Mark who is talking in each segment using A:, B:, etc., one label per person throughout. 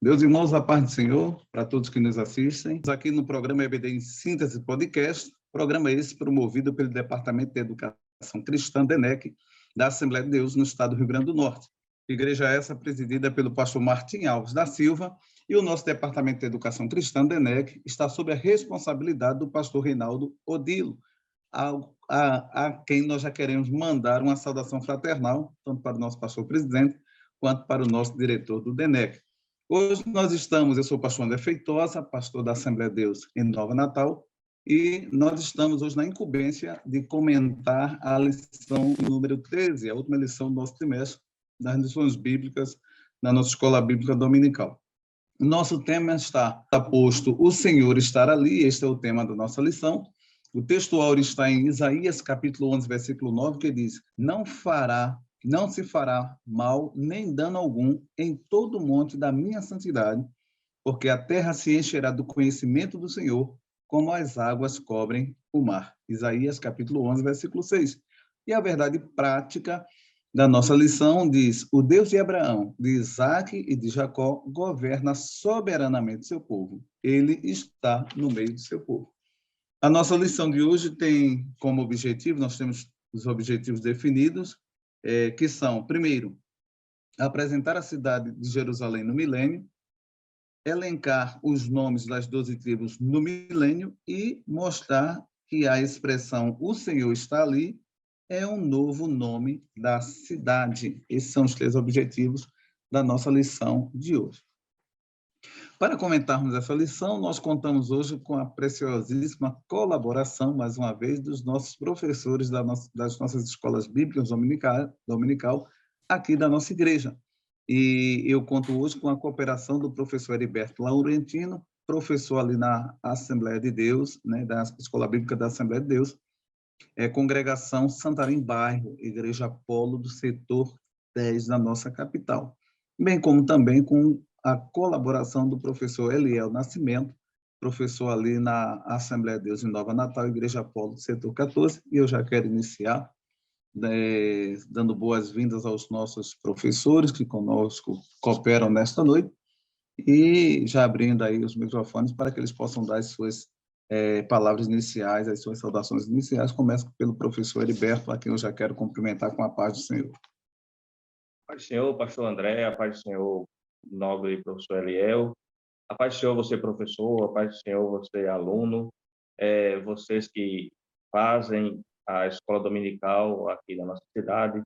A: Meus irmãos, a paz do Senhor, para todos que nos assistem. Aqui no programa EBD em Síntese Podcast, programa esse promovido pelo Departamento de Educação Cristã, DENEC, da Assembleia de Deus no estado do Rio Grande do Norte. Igreja essa presidida pelo pastor Martim Alves da Silva, e o nosso Departamento de Educação Cristã, DENEC, está sob a responsabilidade do pastor Reinaldo Odilo, a quem nós já queremos mandar uma saudação fraternal, tanto para o nosso pastor presidente, quanto para o nosso diretor do DENEC. Hoje eu sou o pastor André Feitosa, pastor da Assembleia de Deus em Nova Natal, e nós estamos hoje na incumbência de comentar a lição número 13, a última lição do nosso trimestre, das lições bíblicas na nossa escola bíblica dominical. O nosso tema está posto, o Senhor estar ali, este é o tema da nossa lição. O texto áureo está em Isaías, capítulo 11, versículo 9, que diz: Não se fará mal nem dano algum em todo o monte da minha santidade, porque a terra se encherá do conhecimento do Senhor, como as águas cobrem o mar. Isaías, capítulo 11, versículo 6. E a verdade prática da nossa lição diz: o Deus de Abraão, de Isaque e de Jacó governa soberanamente seu povo. Ele está no meio do seu povo. A nossa lição de hoje tem como objetivo, nós temos os objetivos definidos, que são, primeiro, apresentar a cidade de Jerusalém no milênio, elencar os nomes das 12 tribos no milênio e mostrar que a expressão "o Senhor está ali" é um novo nome da cidade. Esses são os 3 objetivos da nossa lição de hoje. Para comentarmos essa lição, nós contamos hoje com a preciosíssima colaboração, mais uma vez, dos nossos professores das nossas escolas bíblicas dominical aqui da nossa igreja. E eu conto hoje com a cooperação do professor Heriberto Laurentino, professor ali na Assembleia de Deus, né, da Escola Bíblica da Assembleia de Deus, Congregação Santarém Bairro, Igreja Polo do Setor 10 da nossa capital. Bem como também com a colaboração do professor Eliel Nascimento, professor ali na Assembleia de Deus em Nova Natal, Igreja Polo do Setor 14, e eu já quero iniciar dando boas-vindas aos nossos professores que conosco cooperam nesta noite, e já abrindo aí os microfones para que eles possam dar as suas palavras iniciais, as suas saudações iniciais. Começo pelo professor Heriberto, a quem eu já quero cumprimentar com a paz do Senhor.
B: A paz do Senhor, pastor André, a paz do Senhor, nobre professor Eliel, a paz do Senhor, você professor, a paz do Senhor, você aluno, vocês que fazem a escola dominical aqui na nossa cidade,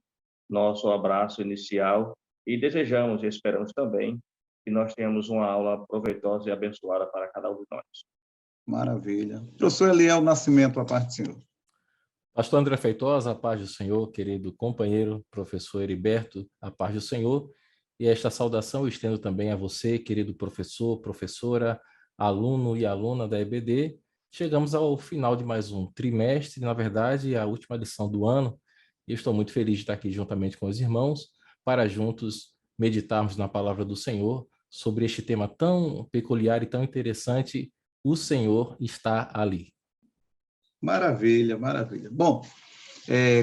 B: nosso abraço inicial, e desejamos e esperamos também que nós tenhamos uma aula proveitosa e abençoada para cada um de nós.
A: Maravilha. Professor Eliel Nascimento, a paz do Senhor.
C: Pastor André Feitosa, a paz do Senhor, querido companheiro, professor Heriberto, a paz do Senhor. E esta saudação eu estendo também a você, querido professor, professora, aluno e aluna da EBD. Chegamos ao final de mais um trimestre, na verdade, a última lição do ano. E estou muito feliz de estar aqui juntamente com os irmãos, para juntos meditarmos na palavra do Senhor sobre este tema tão peculiar e tão interessante: o Senhor está ali.
A: Maravilha, maravilha. Bom,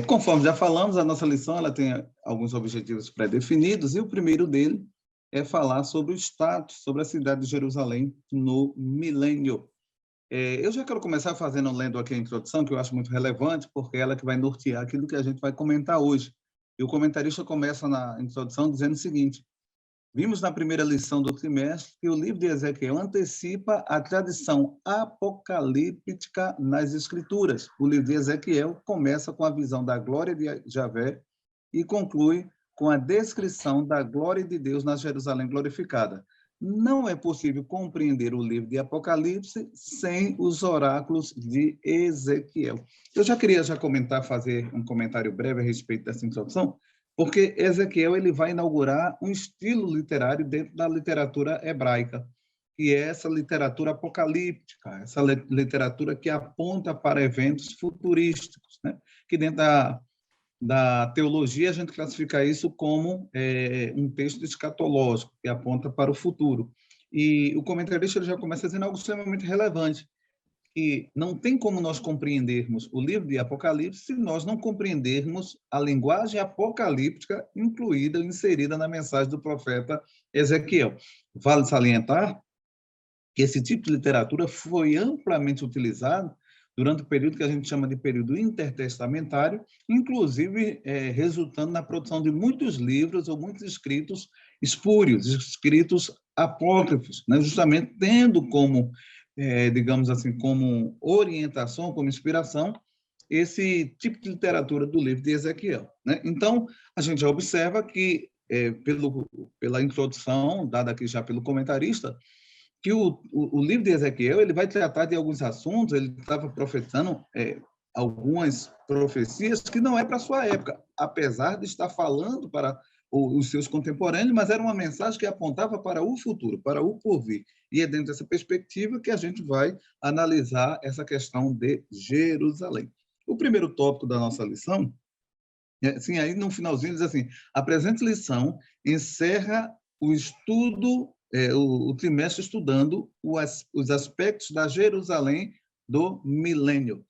A: conforme já falamos, a nossa lição ela tem alguns objetivos pré-definidos, e o primeiro dele é falar sobre o status, sobre a cidade de Jerusalém no milênio. Eu já quero começar lendo aqui a introdução, que eu acho muito relevante, porque é ela que vai nortear aquilo que a gente vai comentar hoje. E o comentarista começa na introdução dizendo o seguinte: vimos na primeira lição do trimestre que o livro de Ezequiel antecipa a tradição apocalíptica nas Escrituras. O livro de Ezequiel começa com a visão da glória de Javé e conclui com a descrição da glória de Deus na Jerusalém glorificada. Não é possível compreender o livro de Apocalipse sem os oráculos de Ezequiel. Eu já queria fazer um comentário breve a respeito dessa introdução, porque Ezequiel ele vai inaugurar um estilo literário dentro da literatura hebraica, que é essa literatura apocalíptica, essa literatura que aponta para eventos futurísticos, né? Que dentro da teologia a gente classifica isso como um texto escatológico, que aponta para o futuro. E o comentarista ele já começa dizendo algo extremamente relevante. que não tem como nós compreendermos o livro de Apocalipse se nós não compreendermos a linguagem apocalíptica incluída, inserida na mensagem do profeta Ezequiel. Vale salientar que esse tipo de literatura foi amplamente utilizado durante o período que a gente chama de período intertestamentário, inclusive resultando na produção de muitos livros ou muitos escritos espúrios, escritos apócrifos, né? Justamente tendo como, digamos assim, como orientação, como inspiração, esse tipo de literatura do livro de Ezequiel, né? Então, a gente já observa que, pela introdução dada aqui já pelo comentarista, que o livro de Ezequiel ele vai tratar de alguns assuntos, ele estava profetizando algumas profecias que não é para a sua época, apesar de estar falando para os seus contemporâneos, mas era uma mensagem que apontava para o futuro, para o porvir. E é dentro dessa perspectiva que a gente vai analisar essa questão de Jerusalém. O primeiro tópico da nossa lição, assim, aí no finalzinho diz assim, a presente lição encerra o estudo o trimestre estudando os aspectos da Jerusalém do milênio.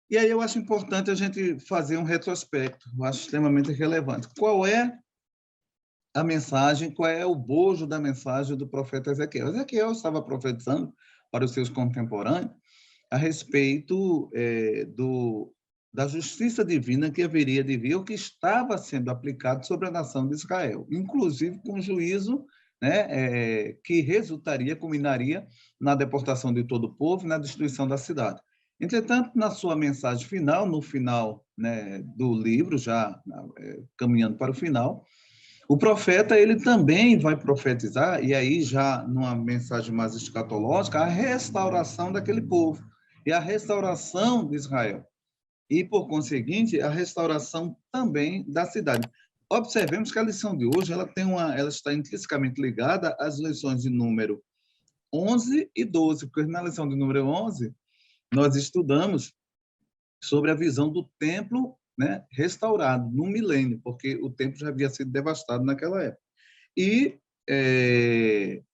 A: E aí eu acho importante a gente fazer um retrospecto, eu acho extremamente relevante. Qual é a mensagem, qual é o bojo da mensagem do profeta Ezequiel? Ezequiel estava profetizando para os seus contemporâneos a respeito da justiça divina que haveria de vir, o que estava sendo aplicado sobre a nação de Israel, inclusive com juízo, né, que resultaria, culminaria na deportação de todo o povo e na destruição da cidade. Entretanto, na sua mensagem final, no final, né, do livro, já caminhando para o final, o profeta ele também vai profetizar, e aí já numa mensagem mais escatológica, a restauração daquele povo e a restauração de Israel. E, por conseguinte, a restauração também da cidade. Observemos que a lição de hoje ela está intrinsecamente ligada às lições de número 11 e 12, porque na lição de número 11 nós estudamos sobre a visão do templo, né, restaurado no milênio, porque o templo já havia sido devastado naquela época. E,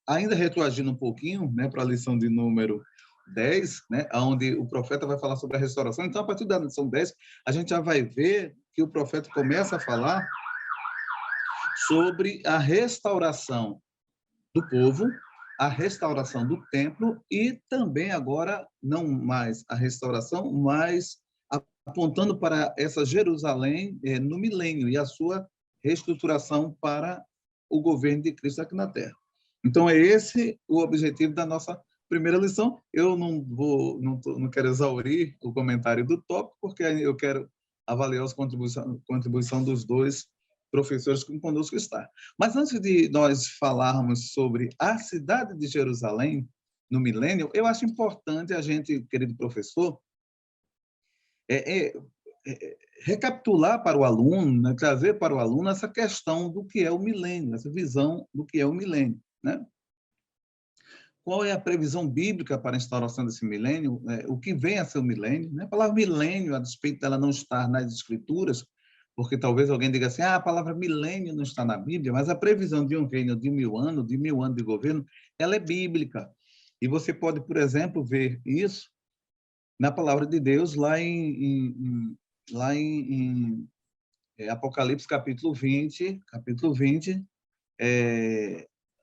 A: ainda retroagindo um pouquinho, né, para a lição de número 10, né, onde o profeta vai falar sobre a restauração. Então, a partir da lição 10, a gente já vai ver que o profeta começa a falar sobre a restauração do povo, a restauração do templo e também agora, não mais a restauração, mas apontando para essa Jerusalém no milênio e a sua reestruturação para o governo de Cristo aqui na Terra. Então, é esse o objetivo da nossa primeira lição. Eu não quero exaurir o comentário do tópico, porque eu quero avaliar a contribuição dos dois professores que conosco estão. Mas antes de nós falarmos sobre a cidade de Jerusalém no milênio, eu acho importante a gente, querido professor, recapitular para o aluno, né, trazer para o aluno essa questão do que é o milênio, essa visão do que é o milênio, né? Qual é a previsão bíblica para a instauração desse milênio? O que vem a ser o milênio? Né? A palavra milênio, a despeito dela não estar nas escrituras, porque talvez alguém diga assim, a palavra milênio não está na Bíblia, mas a previsão de um reino de 1000 anos, de 1000 anos de governo, ela é bíblica. E você pode, por exemplo, ver isso na palavra de Deus lá em Apocalipse capítulo 20,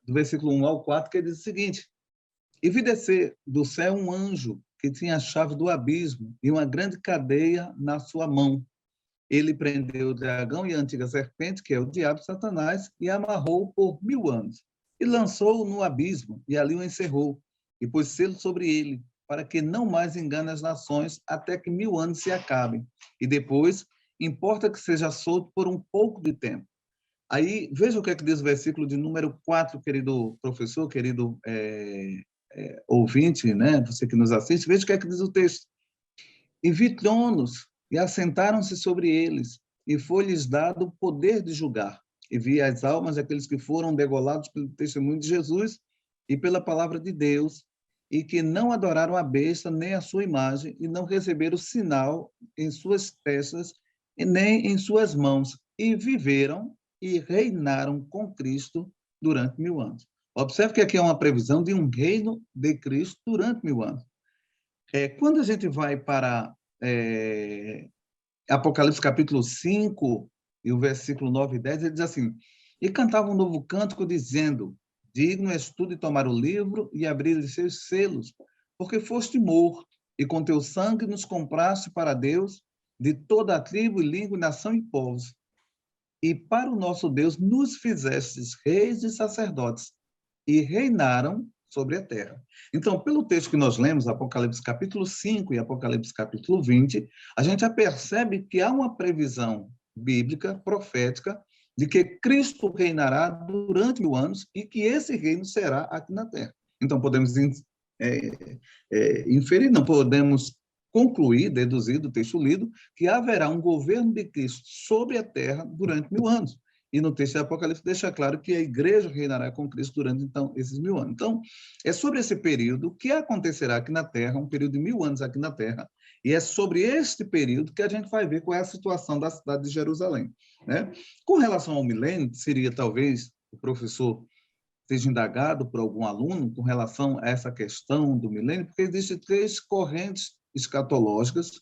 A: do versículo 1 ao 4, que diz o seguinte: e vi descer do céu um anjo que tinha a chave do abismo e uma grande cadeia na sua mão. Ele prendeu o dragão e a antiga serpente, que é o diabo Satanás, e amarrou por 1000 anos. E lançou-o no abismo, e ali o encerrou, e pôs selo sobre ele, para que não mais engane as nações, até que 1000 anos se acabem. E depois, importa que seja solto por um pouco de tempo. Aí, veja o que é que diz o versículo de número 4, querido professor, querido ouvinte, né? Você que nos assiste, veja o que é que diz o texto. E vi tronos, e assentaram-se sobre eles, e foi-lhes dado o poder de julgar. E vi as almas daqueles que foram degolados pelo testemunho de Jesus e pela palavra de Deus, e que não adoraram a besta nem a sua imagem, e não receberam sinal em suas testas, nem em suas mãos, e viveram e reinaram com Cristo durante 1000 anos. Observe que aqui é uma previsão de um reino de Cristo durante 1000 anos. Quando a gente vai para Apocalipse capítulo 5, e o versículo 9 e 10, ele diz assim: E cantava um novo cântico, dizendo: Digno és tu de tomar o livro e abrir os seus selos, porque foste morto, e com teu sangue nos compraste para Deus de toda a tribo, e língua, e nação e povos. E para o nosso Deus nos fizestes reis e sacerdotes, e reinaram sobre a terra. Então, pelo texto que nós lemos, Apocalipse capítulo 5 e Apocalipse capítulo 20, a gente já percebe que há uma previsão bíblica, profética, de que Cristo reinará durante 1000 anos e que esse reino será aqui na terra. Então, podemos inferir, não podemos concluir, deduzir do texto lido, que haverá um governo de Cristo sobre a terra durante 1000 anos. E no texto de Apocalipse deixa claro que a igreja reinará com Cristo durante, então, esses 1000 anos. Então, é sobre esse período que acontecerá aqui na Terra, um período de 1000 anos aqui na Terra, e é sobre este período que a gente vai ver qual é a situação da cidade de Jerusalém, né? Com relação ao milênio, seria talvez o professor seja indagado por algum aluno com relação a essa questão do milênio, porque existem 3 correntes escatológicas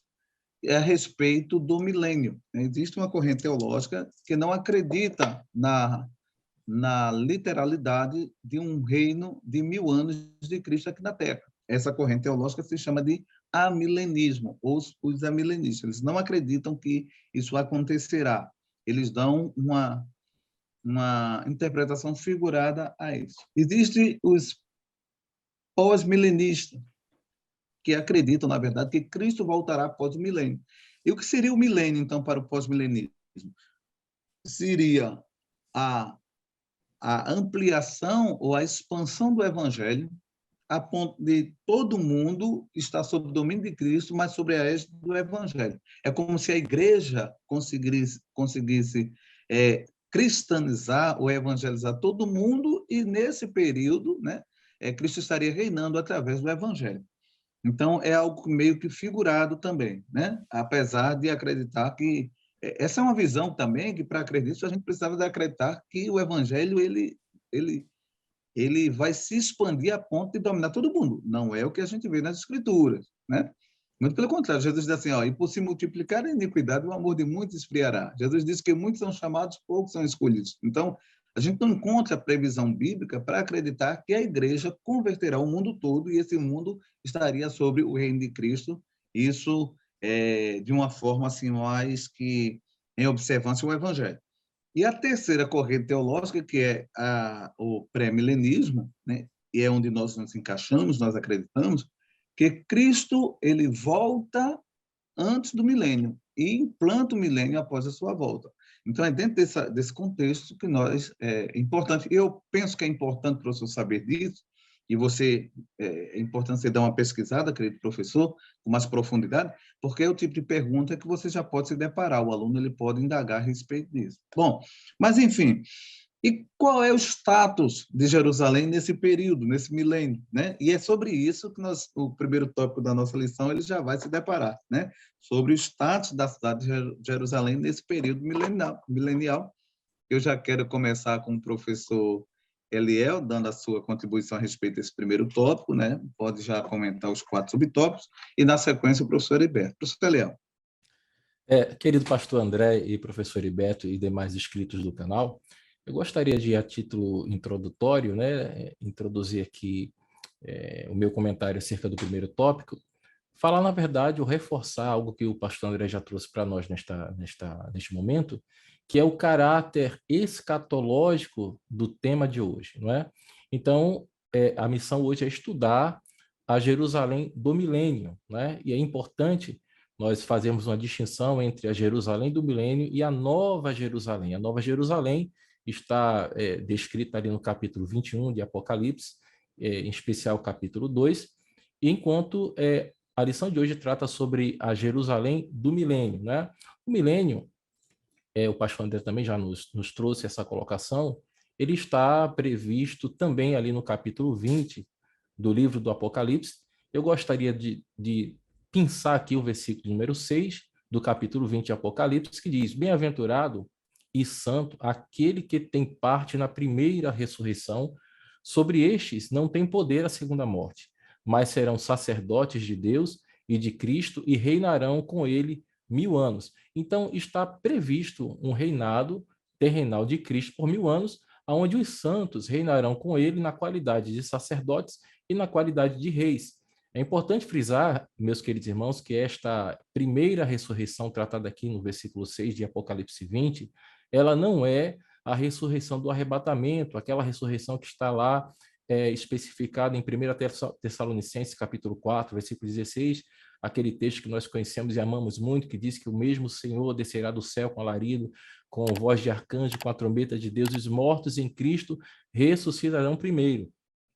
A: a respeito do milênio. Existe uma corrente teológica que não acredita na literalidade de um reino de 1000 anos de Cristo aqui na Terra. Essa corrente teológica se chama de amilenismo, ou os amilenistas. Eles não acreditam que isso acontecerá. Eles dão uma interpretação figurada a isso. Existem os pós-milenistas, que acreditam, na verdade, que Cristo voltará após o milênio. E o que seria o milênio, então, para o pós-milenismo? Seria a ampliação ou a expansão do evangelho a ponto de todo mundo estar sob o domínio de Cristo, mas sobre a égide do evangelho. É como se a igreja conseguisse cristianizar ou evangelizar todo mundo, e nesse período, né, Cristo estaria reinando através do evangelho. Então, é algo meio que figurado também, né? Apesar de acreditar que... Essa é uma visão também que, para acreditar, a gente precisava de acreditar que o evangelho ele vai se expandir a ponto de dominar todo mundo. Não é o que a gente vê nas Escrituras, né? Muito pelo contrário, Jesus diz assim, e por se multiplicar a iniquidade, o amor de muitos esfriará. Jesus diz que muitos são chamados, poucos são escolhidos. Então, a gente não encontra previsão bíblica para acreditar que a igreja converterá o mundo todo e esse mundo estaria sobre o reino de Cristo. Isso de uma forma assim mais que em observância ao evangelho. E a terceira corrente teológica, que é o pré-milenismo, né? E é onde nós nos encaixamos, nós acreditamos que Cristo ele volta antes do milênio e implanta o milênio após a sua volta. Então, é dentro desse contexto que é importante. Eu penso que é importante para o senhor saber disso, e é importante você dar uma pesquisada, querido professor, com mais profundidade, porque é o tipo de pergunta que você já pode se deparar, o aluno ele pode indagar a respeito disso. Bom, mas, enfim, e qual é o status de Jerusalém nesse período, nesse milênio, né? E é sobre isso que o primeiro tópico da nossa lição ele já vai se deparar, né? Sobre o status da cidade de Jerusalém nesse período milenial. Eu já quero começar com o professor Eliel, dando a sua contribuição a respeito desse primeiro tópico, né? Pode já comentar os 4 subtópicos, e na sequência o professor Heriberto. Professor Eliel.
C: Querido pastor André e professor Heriberto e demais inscritos do canal, eu gostaria de, a título introdutório, né, introduzir aqui o meu comentário acerca do primeiro tópico, falar, na verdade, ou reforçar algo que o pastor André já trouxe para nós neste momento, que é o caráter escatológico do tema de hoje, não é? Então, a missão hoje é estudar a Jerusalém do milênio, né? E é importante nós fazermos uma distinção entre a Jerusalém do milênio e a Nova Jerusalém. A Nova Jerusalém está descrita ali no capítulo 21 de Apocalipse, em especial o capítulo 2, enquanto a lição de hoje trata sobre a Jerusalém do milênio, né? O milênio, o pastor André também já nos trouxe essa colocação, ele está previsto também ali no capítulo 20 do livro do Apocalipse. Eu gostaria de pensar aqui o versículo número 6 do capítulo 20 de Apocalipse, que diz: Bem-aventurado e santo aquele que tem parte na primeira ressurreição, sobre estes não tem poder a segunda morte, mas serão sacerdotes de Deus e de Cristo e reinarão com ele 1000 anos. Então, está previsto um reinado terrenal de Cristo por 1000 anos, onde os santos reinarão com ele na qualidade de sacerdotes e na qualidade de reis. É importante frisar, meus queridos irmãos, que esta primeira ressurreição tratada aqui no versículo 6 de Apocalipse 20, ela não é a ressurreição do arrebatamento, aquela ressurreição que está lá especificada em 1 Tessalonicenses, capítulo 4, versículo 16, aquele texto que nós conhecemos e amamos muito, que diz que o mesmo Senhor descerá do céu com alarido, com voz de arcanjo, com a trombeta de Deus, os mortos em Cristo ressuscitarão primeiro.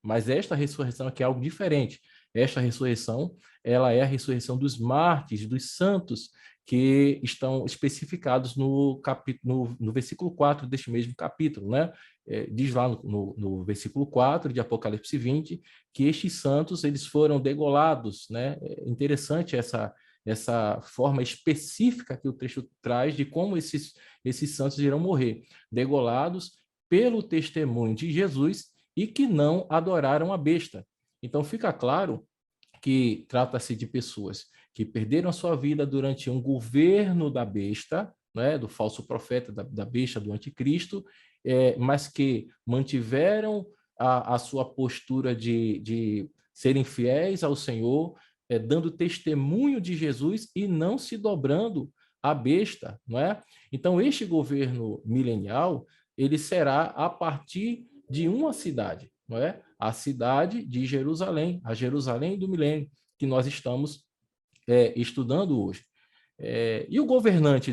C: Mas esta ressurreição aqui é algo diferente. Esta ressurreição, ela é a ressurreição dos mártires, dos santos, que estão especificados no versículo 4 deste mesmo capítulo, né? Diz lá no versículo 4 de Apocalipse 20, que estes santos, eles foram degolados, né? É interessante essa forma específica que o texto traz de como esses santos irão morrer, degolados pelo testemunho de Jesus e que não adoraram a besta. Então, fica claro que trata-se de pessoas que perderam a sua vida durante um governo da besta, né, do falso profeta, da besta, do anticristo, mas que mantiveram a sua postura de serem fiéis ao Senhor, dando testemunho de Jesus e não se dobrando à besta, não é? Então, este governo milenial, ele será a partir de uma cidade, não é? A cidade de Jerusalém, a Jerusalém do milênio, que nós estamos estudando hoje. E o governante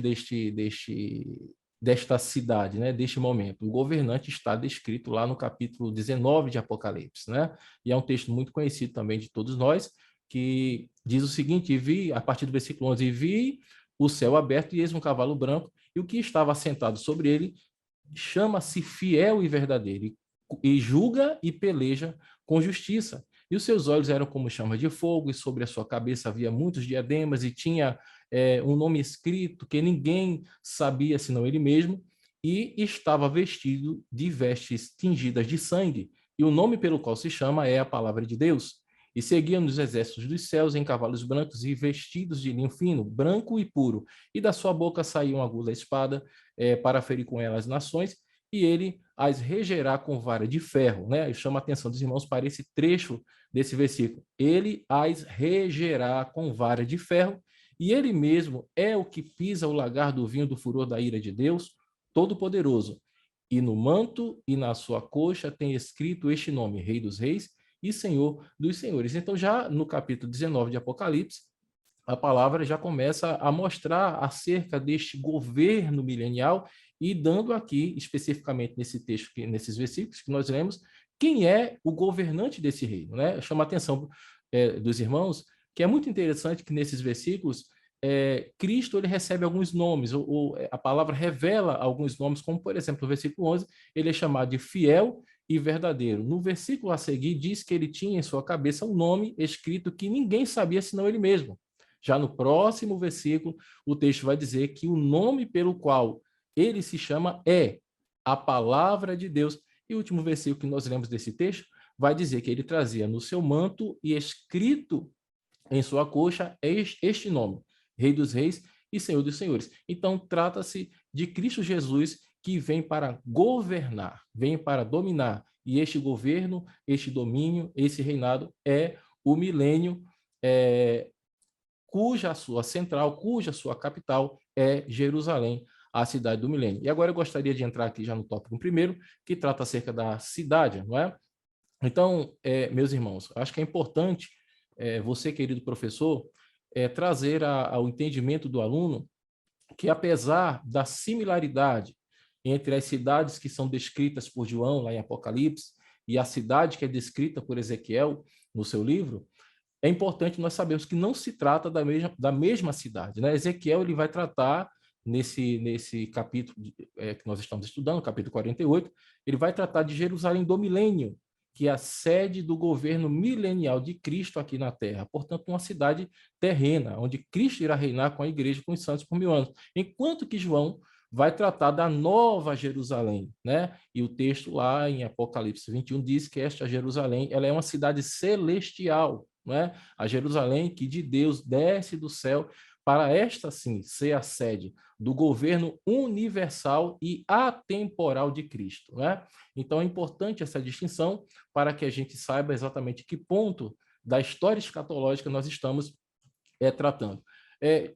C: desta cidade, né, deste momento? O governante está descrito lá no capítulo 19 de Apocalipse, né? E é um texto muito conhecido também de todos nós, que diz o seguinte: e vi, a partir do versículo 11, e vi o céu aberto e eis um cavalo branco, e o que estava assentado sobre ele chama-se Fiel e Verdadeiro, e julga e peleja com justiça. E os seus olhos eram como chamas de fogo, e sobre a sua cabeça havia muitos diademas, e tinha um nome escrito que ninguém sabia senão ele mesmo, e estava vestido de vestes tingidas de sangue, e o nome pelo qual se chama é a Palavra de Deus. E seguia nos exércitos dos céus em cavalos brancos e vestidos de linho fino, branco e puro, e da sua boca saía uma aguda espada para ferir com ela as nações, e ele as regerá com vara de ferro, né? Eu chamo a atenção dos irmãos para esse trecho desse versículo. Ele as regerá com vara de ferro, e ele mesmo é o que pisa o lagar do vinho do furor da ira de Deus, Todo-Poderoso. E no manto e na sua coxa tem escrito este nome: Rei dos Reis e Senhor dos Senhores. Então, já no capítulo 19 de Apocalipse, a palavra já começa a mostrar acerca deste governo milenial e dando aqui, especificamente nesse texto, nesses versículos que nós lemos, quem é o governante desse reino, né? Chama a atenção dos irmãos que é muito interessante que nesses versículos Cristo ele recebe alguns nomes, a palavra revela alguns nomes, como por exemplo no versículo 11, ele é chamado de fiel e verdadeiro. No versículo a seguir diz que ele tinha em sua cabeça um nome escrito que ninguém sabia senão ele mesmo. Já no próximo versículo, o texto vai dizer que o nome pelo qual ele se chama é a Palavra de Deus. E o último versículo que nós lemos desse texto vai dizer que ele trazia no seu manto e escrito em sua coxa este nome: Rei dos Reis e Senhor dos Senhores. Então, trata-se de Cristo Jesus que vem para governar, vem para dominar. E este governo, este domínio, esse reinado é o milênio, cuja sua central, cuja sua capital é Jerusalém, a cidade do milênio. E agora eu gostaria de entrar aqui já no tópico primeiro, que trata acerca da cidade, não é? Então, meus irmãos, acho que é importante você, querido professor, trazer ao entendimento do aluno que, apesar da similaridade entre as cidades que são descritas por João, lá em Apocalipse, e a cidade que é descrita por Ezequiel no seu livro, é importante nós sabermos que não se trata da mesma cidade, né? Ezequiel ele vai tratar, nesse capítulo que nós estamos estudando, capítulo 48, ele vai tratar de Jerusalém do milênio, que é a sede do governo milenial de Cristo aqui na Terra. Portanto, uma cidade terrena, onde Cristo irá reinar com a igreja, com os santos por 1000 anos. Enquanto que João vai tratar da nova Jerusalém, né? E o texto lá em Apocalipse 21 diz que esta Jerusalém, ela é uma cidade celestial, né? A Jerusalém que de Deus desce do céu para esta, sim, ser a sede do governo universal e atemporal de Cristo, né? Então é importante essa distinção para que a gente saiba exatamente que ponto da história escatológica nós estamos tratando.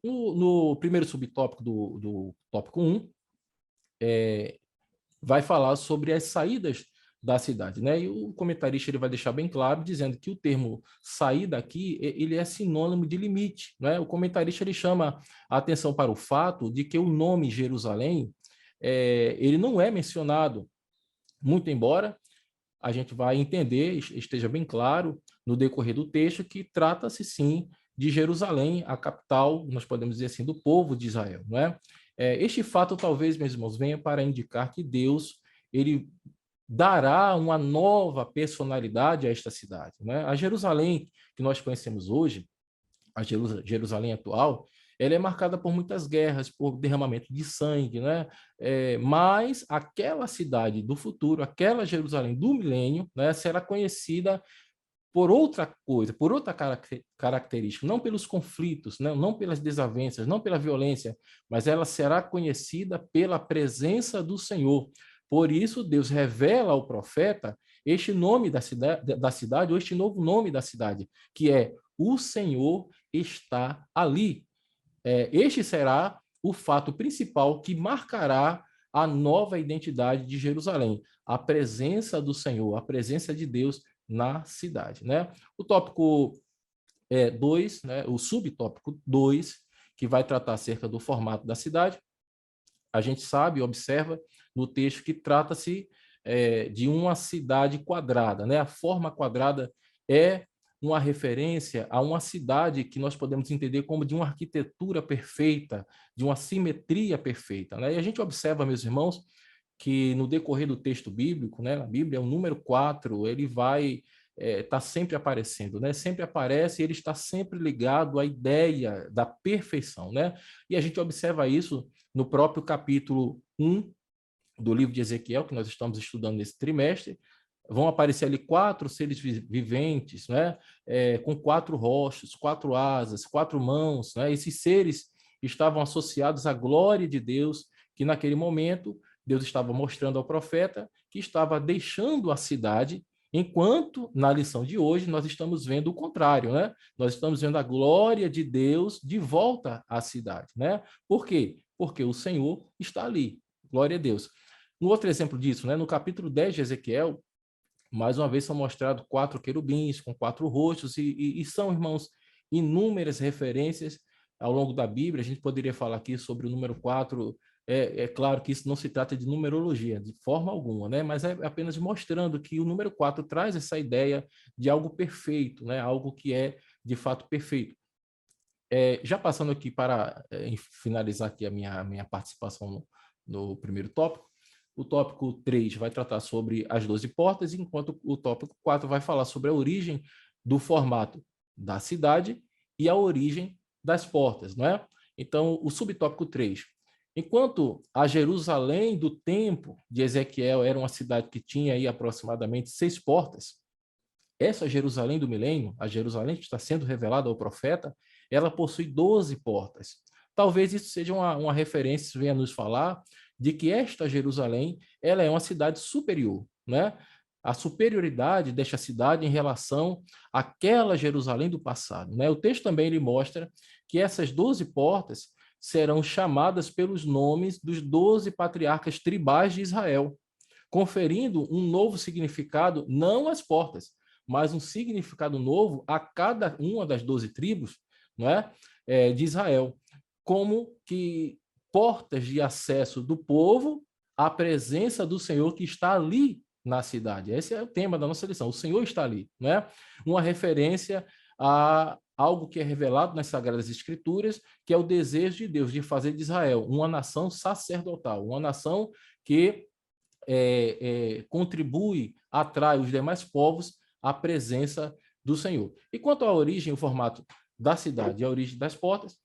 C: No primeiro subtópico do tópico 1, vai falar sobre as saídas da cidade, né? E o comentarista ele vai deixar bem claro, dizendo que o termo saída aqui, ele é sinônimo de limite, né? O comentarista ele chama a atenção para o fato de que o nome Jerusalém, ele não é mencionado, muito embora a gente vai entender, esteja bem claro no decorrer do texto, que trata-se sim de Jerusalém, a capital, nós podemos dizer assim, do povo de Israel, não é? Este fato, talvez, meus irmãos, venha para indicar que Deus, ele dará uma nova personalidade a esta cidade, né? A Jerusalém que nós conhecemos hoje, a Jerusalém atual, ela é marcada por muitas guerras, por derramamento de sangue, né? Mas aquela cidade do futuro, aquela Jerusalém do milênio, né, será conhecida por outra coisa, por outra característica, não pelos conflitos, né, não pelas desavenças, não pela violência, mas ela será conhecida pela presença do Senhor. Por isso, Deus revela ao profeta este nome da cidade, ou este novo nome da cidade, que é o Senhor está ali. Este será o fato principal que marcará a nova identidade de Jerusalém, a presença do Senhor, a presença de Deus na cidade, né? O tópico 2, né, o subtópico 2, que vai tratar acerca do formato da cidade, a gente sabe, observa no texto que trata-se de uma cidade quadrada, né? A forma quadrada é uma referência a uma cidade que nós podemos entender como de uma arquitetura perfeita, de uma simetria perfeita, né? E a gente observa, meus irmãos, que no decorrer do texto bíblico, né, na Bíblia, o número 4, ele vai tá sempre aparecendo, né? Sempre aparece e ele está sempre ligado à ideia da perfeição, né? E a gente observa isso no próprio capítulo 1 do livro de Ezequiel, que nós estamos estudando nesse trimestre. Vão aparecer ali 4 seres viventes, né? Com 4 rostos, 4 asas, 4 mãos, né? Esses seres estavam associados à glória de Deus, que naquele momento Deus estava mostrando ao profeta que estava deixando a cidade, enquanto na lição de hoje nós estamos vendo o contrário, né? Nós estamos vendo a glória de Deus de volta à cidade, né? Por quê? Porque o Senhor está ali. Glória a Deus. Um outro exemplo disso, né? No capítulo 10 de Ezequiel, mais uma vez são mostrados 4 querubins com 4 rostos e são, irmãos, inúmeras referências ao longo da Bíblia. A gente poderia falar aqui sobre o número 4. É claro que isso não se trata de numerologia, de forma alguma, né? Mas é apenas mostrando que o número 4 traz essa ideia de algo perfeito, né? Algo que é, de fato, perfeito. Já passando aqui para finalizar aqui a minha participação no primeiro tópico, o tópico 3 vai tratar sobre as 12 portas, enquanto o tópico 4 vai falar sobre a origem do formato da cidade e a origem das portas, não é? Então, o subtópico 3. Enquanto a Jerusalém do tempo de Ezequiel era uma cidade que tinha aí aproximadamente 6 portas, essa Jerusalém do milênio, a Jerusalém que está sendo revelada ao profeta, ela possui 12 portas. Talvez isso seja uma referência, venha nos falar de que esta Jerusalém, ela é uma cidade superior, né? A superioridade desta cidade em relação àquela Jerusalém do passado, né? O texto também ele mostra que essas 12 portas serão chamadas pelos nomes dos 12 patriarcas tribais de Israel, conferindo um novo significado, não às portas, mas um significado novo a cada uma das 12 tribos, não é? De Israel, como que portas de acesso do povo à presença do Senhor que está ali na cidade. Esse é o tema da nossa lição. O Senhor está ali, né? Uma referência a algo que é revelado nas Sagradas Escrituras, que é o desejo de Deus de fazer de Israel uma nação sacerdotal, uma nação que contribui, atrai os demais povos à presença do Senhor. E quanto à origem, o formato da cidade e a origem das portas,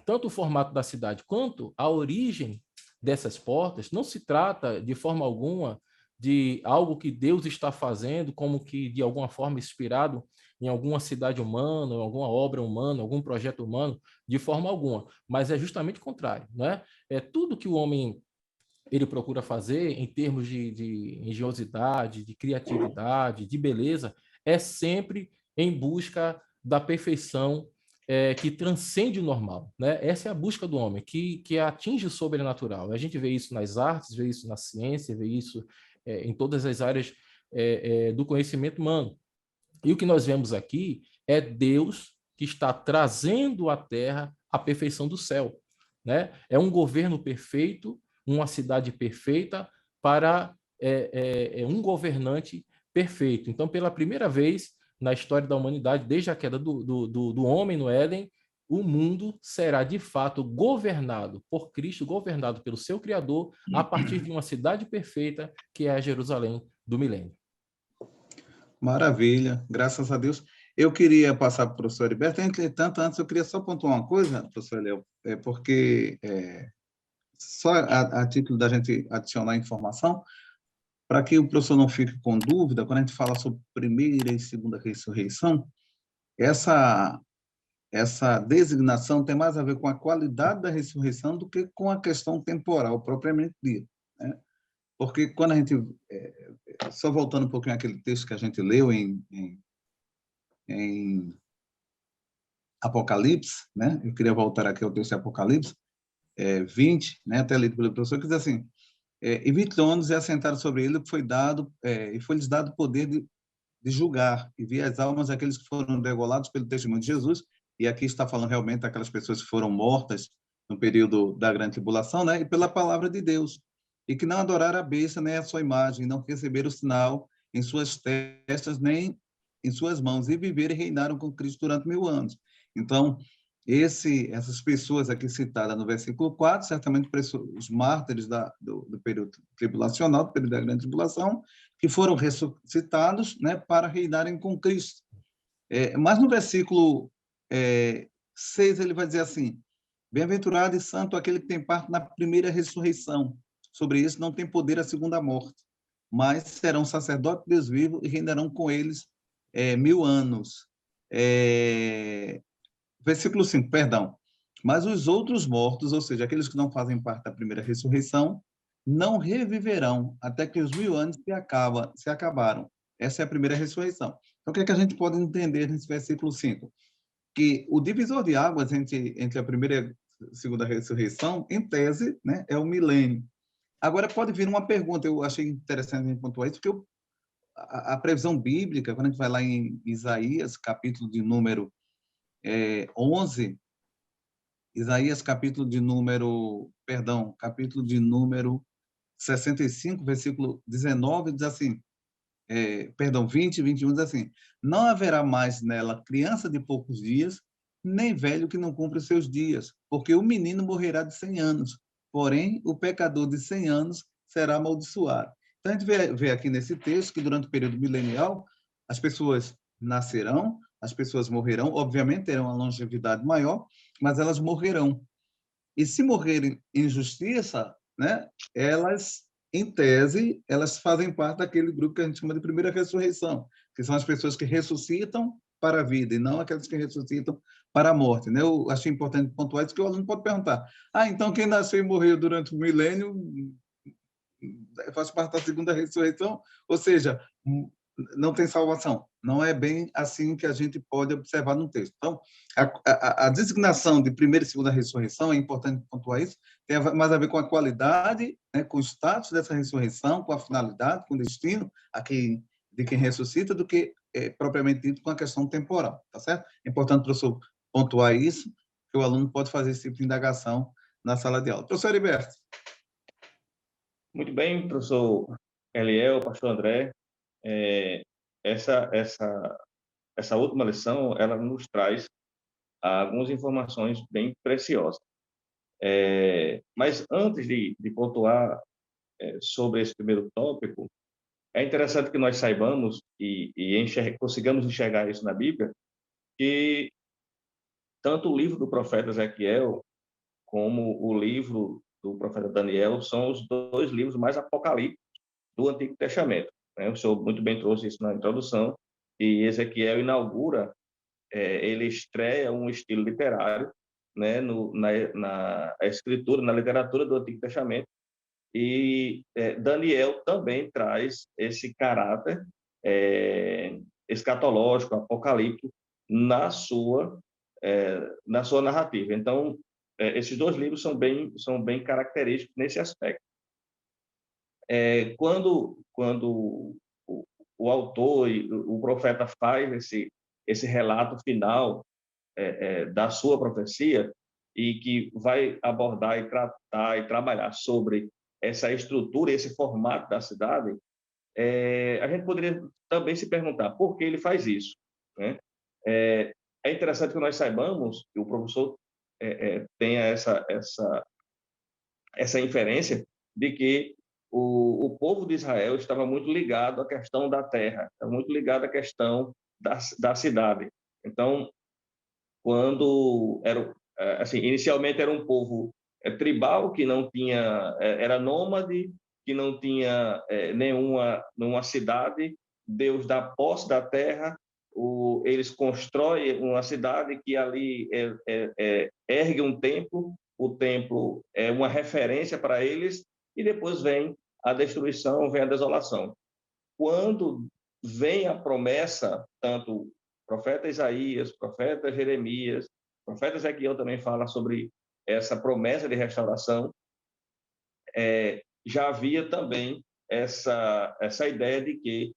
C: tanto o formato da cidade quanto a origem dessas portas, não se trata de forma alguma de algo que Deus está fazendo, como que de alguma forma inspirado em alguma cidade humana, em alguma obra humana, algum projeto humano, de forma alguma, mas é justamente o contrário, né? É tudo que o homem ele procura fazer em termos de engenhosidade, de criatividade, de beleza, é sempre em busca da perfeição que transcende o normal, né? Essa é a busca do homem, que atinge o sobrenatural. A gente vê isso nas artes, vê isso na ciência, vê isso em todas as áreas do conhecimento humano. E o que nós vemos aqui é Deus que está trazendo à Terra a perfeição do céu, né? É um governo perfeito, uma cidade perfeita para um governante perfeito. Então, pela primeira vez na história da humanidade, desde a queda do homem no Éden, o mundo será de fato governado por Cristo, governado pelo seu Criador, a partir de uma cidade perfeita, que é a Jerusalém do milênio.
A: Maravilha, graças a Deus. Eu queria passar para o professor Heriberto, entretanto, antes eu queria só pontuar uma coisa, professor Léo, porque só a título da gente adicionar informação, para que o professor não fique com dúvida, quando a gente fala sobre primeira e segunda ressurreição, essa designação tem mais a ver com a qualidade da ressurreição do que com a questão temporal, propriamente dita, né? Porque quando a gente, só voltando um pouquinho àquele texto que a gente leu em Apocalipse, né? Eu queria voltar aqui ao texto de Apocalipse 20, né? Até lido pelo professor, que diz assim, e 20 tronos e assentaram sobre ele, e foi-lhes dado o poder de julgar e ver as almas daqueles que foram degolados pelo testemunho de Jesus, e aqui está falando realmente daquelas pessoas que foram mortas no período da grande tribulação, né? E pela palavra de Deus, e que não adoraram a besta nem a sua imagem, não receberam o sinal em suas testas nem em suas mãos, e viveram e reinaram com Cristo durante 1000 anos. Então, essas pessoas aqui citadas no versículo 4, certamente os mártires do período tribulacional, do período da grande tribulação, que foram ressuscitados, né, para reinarem com Cristo. Mas no versículo 6, ele vai dizer assim, bem-aventurado e santo aquele que tem parte na primeira ressurreição. Sobre isso não tem poder a segunda morte, mas serão sacerdotes de Deus vivo e reinarão com eles 1000 anos. Versículo 5, perdão. Mas os outros mortos, ou seja, aqueles que não fazem parte da primeira ressurreição, não reviverão até que os 1000 anos se acabaram. Essa é a primeira ressurreição. Então, o que é que a gente pode entender nesse versículo 5? Que o divisor de águas entre a primeira e a segunda ressurreição, em tese, né, é o milênio. Agora, pode vir uma pergunta, eu achei interessante pontuar isso, porque a previsão bíblica, quando a gente vai lá em Isaías, capítulo de número 11, Isaías, capítulo de número 65, versículo 19, diz assim, 20 e 21, diz assim, não haverá mais nela criança de poucos dias, nem velho que não cumpra os seus dias, porque o menino morrerá de 100 anos, porém o pecador de 100 anos será amaldiçoado. Então, a gente vê aqui nesse texto que durante o período milenial, as pessoas nascerão, as pessoas morrerão, obviamente terão uma longevidade maior, mas elas morrerão. E se morrerem em justiça, né, elas, em tese, elas fazem parte daquele grupo que a gente chama de primeira ressurreição, que são as pessoas que ressuscitam para a vida e não aquelas que ressuscitam para a morte, né? Eu achei importante pontuar isso, que o aluno pode perguntar, então quem nasceu e morreu durante o milênio faz parte da segunda ressurreição? Ou seja, não tem salvação. Não é bem assim que a gente pode observar no texto. Então, a designação de primeira e segunda ressurreição, é importante pontuar isso, tem mais a ver com a qualidade, né, com o status dessa ressurreição, com a finalidade, com o destino de quem ressuscita, do que propriamente dito com a questão temporal, tá certo? É importante, professor, pontuar isso, que o aluno pode fazer esse tipo de indagação na sala de aula. Professor Heriberto.
B: Muito bem, professor Eliel, pastor André. Essa última lição, ela nos traz algumas informações bem preciosas. Mas antes de pontuar sobre esse primeiro tópico, é interessante que nós saibamos e consigamos enxergar isso na Bíblia, que tanto o livro do profeta Ezequiel como o livro do profeta Daniel são os 2 livros mais apocalípticos do Antigo Testamento, né? O senhor muito bem trouxe isso na introdução, e Ezequiel inaugura, ele estreia um estilo literário, né, na escritura, na literatura do Antigo Testamento, e Daniel também traz esse caráter escatológico, apocalíptico, na sua narrativa. Então, esses 2 livros são bem característicos nesse aspecto. Quando o autor e o profeta faz esse relato final da sua profecia, e que vai abordar e tratar e trabalhar sobre essa estrutura, esse formato da cidade, a gente poderia também se perguntar por que ele faz isso, né? É interessante que nós saibamos que o professor tenha essa inferência de que o povo de Israel estava muito ligado à questão da terra, estava muito ligado à questão da cidade. Então, quando inicialmente era um povo tribal, que não tinha, era nômade, que não tinha nenhuma cidade. Deus dá posse da terra, eles constroem uma cidade que ali ergue um templo, o templo é uma referência para eles, e depois vem a destruição, vem a desolação. Quando vem a promessa, tanto o profeta Isaías, profeta Jeremias, o profeta Ezequiel também fala sobre essa promessa de restauração, já havia também essa ideia de que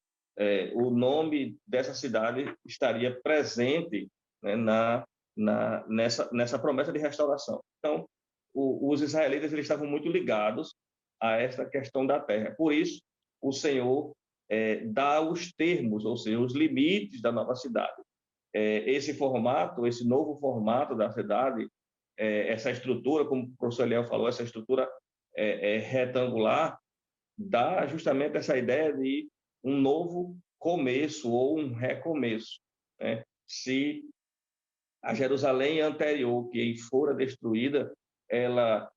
B: o nome dessa cidade estaria presente, né, nessa promessa de restauração. Então, os israelitas eles estavam muito ligados a essa questão da terra. Por isso, o Senhor dá os termos, ou seja, os limites da nova cidade. Esse formato, esse novo formato da cidade, essa estrutura, como o professor Eliel falou, essa estrutura retangular, dá justamente essa ideia de um novo começo ou um recomeço, né? Se a Jerusalém anterior, que fora destruída, ela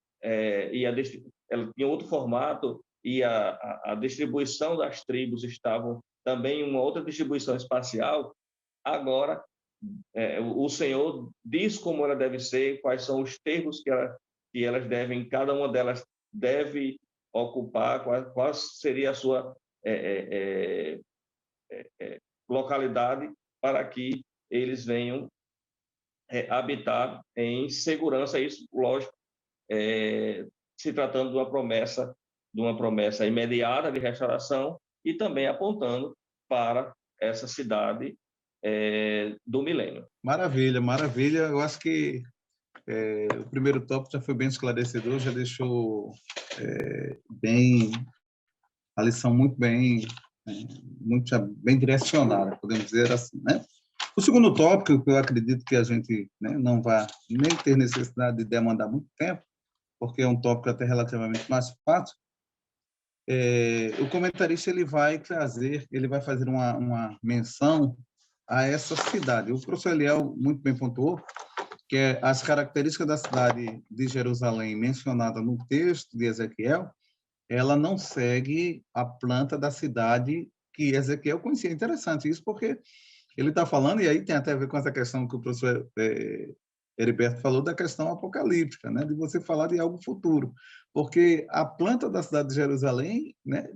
B: tinha outro formato, e a distribuição das tribos estavam também em uma outra distribuição espacial. Agora, o Senhor diz como ela deve ser, quais são os termos que elas devem, cada uma delas deve ocupar, qual seria a sua localidade, para que eles venham habitar em segurança. Isso, lógico, se tratando de uma promessa imediata de restauração, e também apontando para essa cidade do milênio.
A: Maravilha, maravilha. Eu acho que o primeiro tópico já foi bem esclarecedor, já deixou bem a lição muito bem direcionada, podemos dizer assim, né? O segundo tópico, que eu acredito que a gente, né, não vai nem ter necessidade de demandar muito tempo, porque é um tópico até relativamente mais fácil, o comentarista ele vai fazer uma menção a essa cidade. O professor Eliel muito bem pontuou que as características da cidade de Jerusalém mencionada no texto de Ezequiel, ela não segue a planta da cidade que Ezequiel conhecia. Interessante isso, porque ele está falando, e aí tem até a ver com essa questão que o professor Heriberto falou, da questão apocalíptica, né, de você falar de algo futuro, porque a planta da cidade de Jerusalém, né,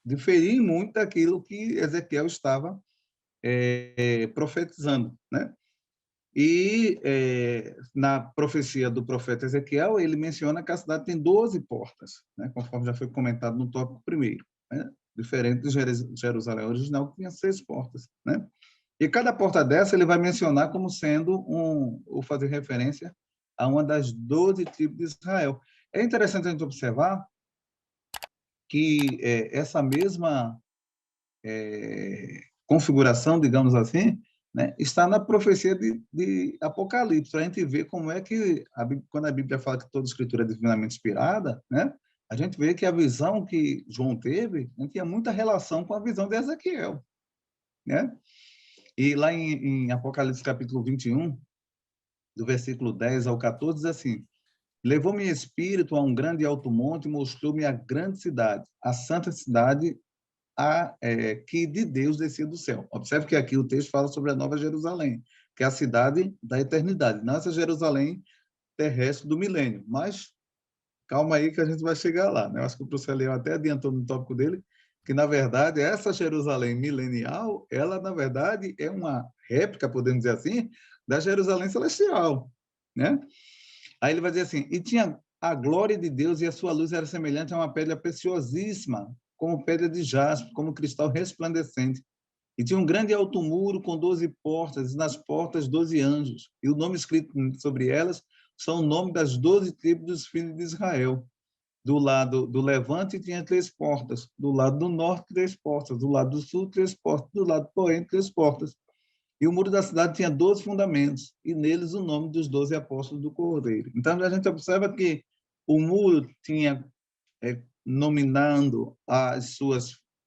A: diferia muito daquilo que Ezequiel estava profetizando, né? E na profecia do profeta Ezequiel, ele menciona que a cidade tem 12 portas, né, conforme já foi comentado no tópico primeiro, né, diferente de Jerusalém original, que tinha 6 portas, né? E cada porta dessa ele vai mencionar como sendo ou fazer referência a uma das 12 tribos de Israel. É interessante a gente observar que essa mesma configuração, digamos assim, né, está na profecia de Apocalipse. A gente vê como é que, quando a Bíblia fala que toda escritura é divinamente inspirada, né, a gente vê que a visão que João teve, né, tinha muita relação com a visão de Ezequiel, né? E lá em Apocalipse capítulo 21, do versículo 10 ao 14, diz assim: Levou-me em espírito a um grande e alto monte e mostrou-me a grande cidade, a santa cidade que de Deus descia do céu. Observe que aqui o texto fala sobre a Nova Jerusalém, que é a cidade da eternidade, não essa Jerusalém terrestre do milênio. Mas calma aí que a gente vai chegar lá, né? Eu acho que o professor Leão até adiantou no tópico dele que, na verdade, essa Jerusalém milenial, ela, na verdade, é uma réplica, podemos dizer assim, da Jerusalém celestial, né? Aí ele vai dizer assim, e tinha a glória de Deus e a sua luz era semelhante a uma pedra preciosíssima, como pedra de jaspe, como cristal resplandecente. E tinha um grande alto muro com 12 portas, e nas portas 12 anjos. E o nome escrito sobre elas são o nome das 12 tribos dos filhos de Israel. Do lado do levante tinha 3 portas, do lado do norte 3 portas, do lado do sul 3 portas, do lado do poente 3 portas. E o muro da cidade tinha 12 fundamentos, e neles o nome dos 12 apóstolos do Cordeiro. Então, a gente observa que o muro tinha, nominando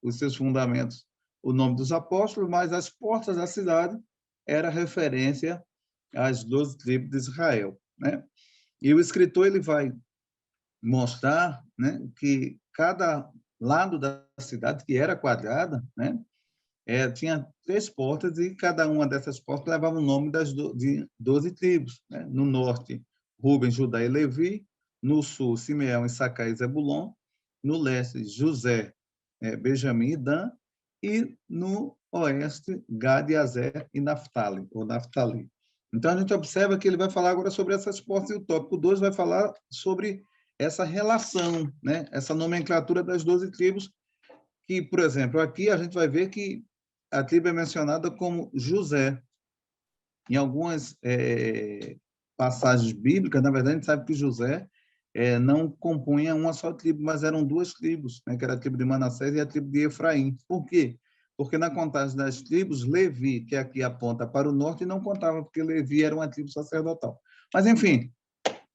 A: os seus fundamentos, o nome dos apóstolos, mas as portas da cidade era referência às 12 tribos de Israel, né? E o escritor ele vai mostrar, né, que cada lado da cidade, que era quadrada, né, tinha 3 portas e cada uma dessas portas levava o nome de 12 tribos. Né? No norte, Rubem, Judá e Levi. No sul, Simeão, Issacar e Zebulon. No leste, José, Benjamim e Dan. E no oeste, Gad, Azer e Naftali, ou Naftali. Então, a gente observa que ele vai falar agora sobre essas portas, e o tópico 2 vai falar sobre essa relação, né? Essa nomenclatura das 12 tribos, que, por exemplo, aqui a gente vai ver que a tribo é mencionada como José. Em algumas passagens bíblicas, na verdade, a gente sabe que José não compunha uma só tribo, mas eram 2 tribos, né, que era a tribo de Manassés e a tribo de Efraim. Por quê? Porque na contagem das tribos, Levi, que aqui aponta para o norte, não contava, porque Levi era uma tribo sacerdotal. Mas, enfim,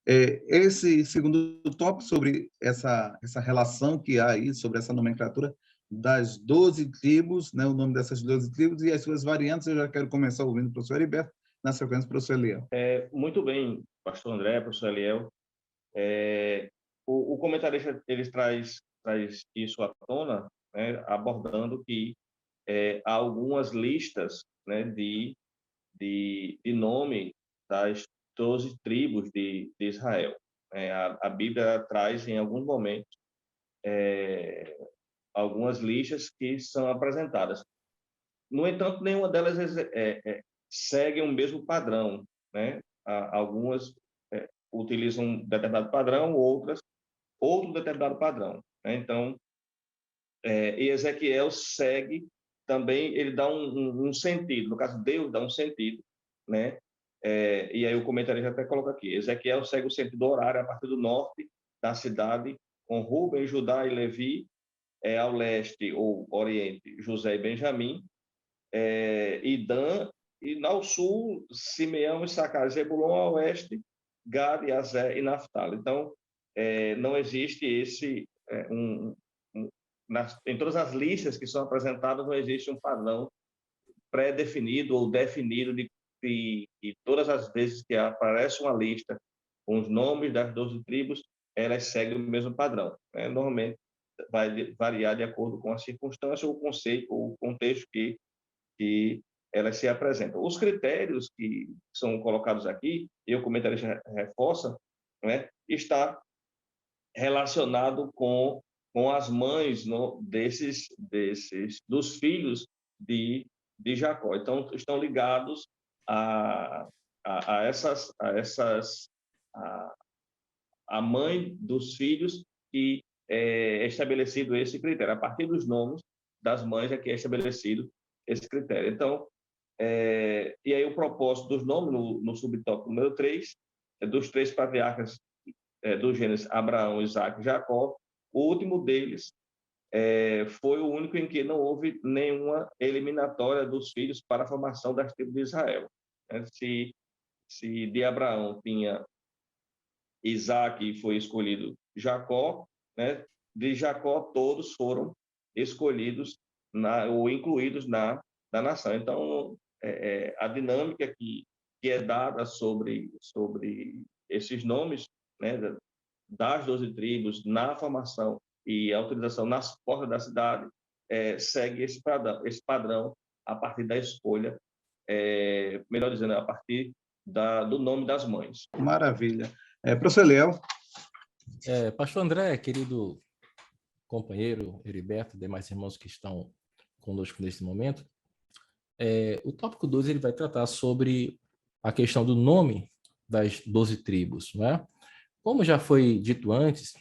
A: esse segundo tópico sobre essa relação que há aí, sobre essa nomenclatura das 12 tribos, né, o nome dessas 12 tribos e as suas variantes, eu já quero começar ouvindo o professor Heriberto, na sequência o professor Eliel.
B: Muito bem, pastor André, professor Eliel. O comentarista ele traz isso à tona, né, abordando que há algumas listas, né, de nome das 12 tribos de Israel. A Bíblia traz, em alguns momentos, algumas listas que são apresentadas. No entanto, nenhuma delas segue o mesmo padrão, né? Algumas utilizam um determinado padrão, outras outro determinado padrão, né? Então, e Ezequiel segue também, ele dá um sentido, no caso, Deus dá um sentido, né? E aí o comentarista até coloca aqui, Ezequiel segue o sentido horário a partir do norte da cidade, com Rubem, Judá e Levi, ao leste ou oriente, José e Benjamim, e Dan, e ao sul, Simeão, Issacar e Zebulon, ao oeste, Gad, Azer e Naftali. Então, não existe esse em todas as listas que são apresentadas, não existe um padrão pré-definido ou definido de todas as vezes que aparece uma lista com os nomes das 12 tribos, elas seguem o mesmo padrão, né? Normalmente vai variar de acordo com a circunstância, o conceito, ou o contexto que elas se apresentam. Os critérios que são colocados aqui, e o comentarista reforça, né, está relacionado com as mães dos filhos de Jacó. Então, estão ligados a mãe dos filhos, que é estabelecido esse critério. A partir dos nomes das mães é que é estabelecido esse critério. Então, e aí o propósito dos nomes, no subtópico número 3, dos 3 patriarcas do Gênesis, Abraão, Isaac e Jacó, o último deles foi o único em que não houve nenhuma eliminatória dos filhos para a formação das tribos de Israel. Se de Abraão tinha Isaac e foi escolhido Jacó, né? De Jacó todos foram escolhidos ou incluídos na nação. Então, a dinâmica que é dada sobre esses nomes né, das 12 tribos, na formação e a utilização nas portas da cidade, segue esse padrão a partir da escolha, melhor dizendo, a partir do nome das mães.
A: Maravilha. Professor Eliel.
C: Pastor André, querido companheiro Heriberto, demais irmãos que estão conosco neste momento, o tópico 2 ele vai tratar sobre a questão do nome das 12 tribos, não é? Como já foi dito antes,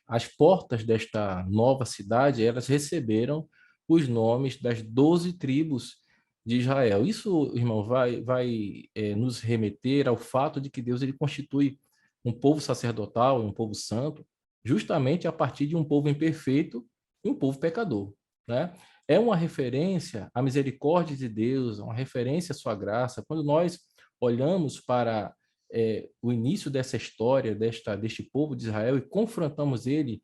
C: as portas desta nova cidade, elas receberam os nomes das 12 tribos de Israel. Isso, irmão, vai nos remeter ao fato de que Deus ele constitui um povo sacerdotal, um povo santo, justamente a partir de um povo imperfeito e um povo pecador, né? É uma referência à misericórdia de Deus, uma referência à sua graça. Quando nós olhamos para o início dessa história, deste povo de Israel, e confrontamos ele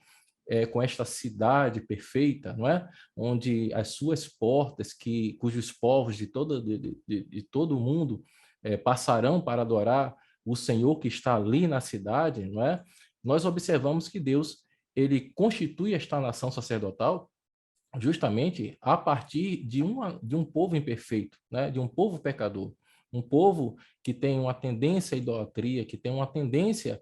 C: com esta cidade perfeita, não é? Onde as suas portas, cujos povos de todo o mundo passarão para adorar o Senhor que está ali na cidade, não é? Nós observamos que Deus ele constitui esta nação sacerdotal justamente a partir de um povo imperfeito, né? De um povo pecador. Um povo que tem uma tendência à idolatria, que tem uma tendência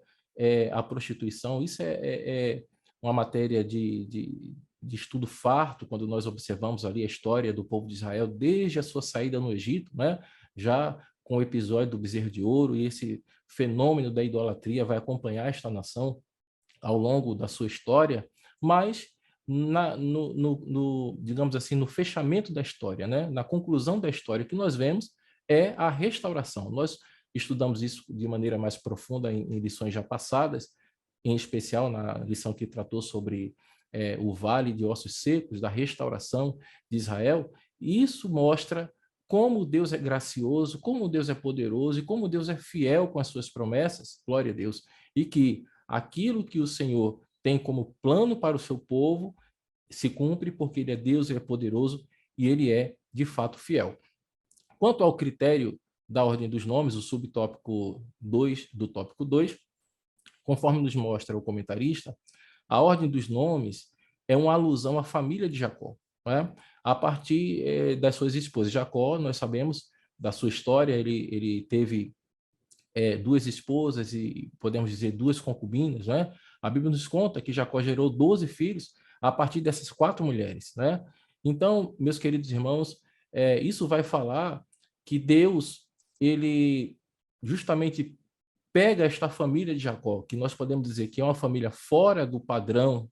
C: à prostituição. Isso é uma matéria de estudo farto, quando nós observamos ali a história do povo de Israel, desde a sua saída no Egito, né? Já com o episódio do bezerro de ouro, e esse fenômeno da idolatria vai acompanhar esta nação ao longo da sua história, mas digamos assim, no fechamento da história, né? Na conclusão da história, o que nós vemos é a restauração. Nós estudamos isso de maneira mais profunda em lições já passadas, em especial na lição que tratou sobre o Vale de Ossos Secos, da restauração de Israel, e isso mostra como Deus é gracioso, como Deus é poderoso e como Deus é fiel com as suas promessas, glória a Deus, e que aquilo que o Senhor tem como plano para o seu povo se cumpre porque ele é Deus, ele é poderoso e ele é, de fato, fiel. Quanto ao critério da ordem dos nomes, o subtópico 2 do tópico 2, conforme nos mostra o comentarista, a ordem dos nomes é uma alusão à família de Jacó, né? A partir das suas esposas. Jacó, nós sabemos da sua história, ele teve duas esposas e, podemos dizer, duas concubinas, né? A Bíblia nos conta que Jacó gerou 12 filhos a partir dessas 4 mulheres, né? Então, meus queridos irmãos, isso vai falar que Deus, ele justamente pega esta família de Jacó, que nós podemos dizer que é uma família fora do padrão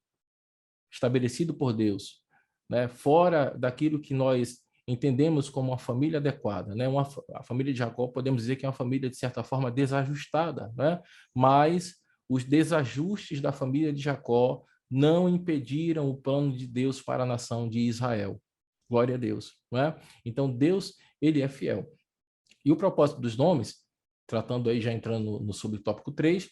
C: estabelecido por Deus, né? Fora daquilo que nós entendemos como uma família adequada, né? A família de Jacó, podemos dizer que é uma família, de certa forma, desajustada, né? Mas os desajustes da família de Jacó não impediram o plano de Deus para a nação de Israel. Glória a Deus, né? Então, Deus, ele é fiel. E o propósito dos nomes, tratando aí, já entrando no subtópico 3,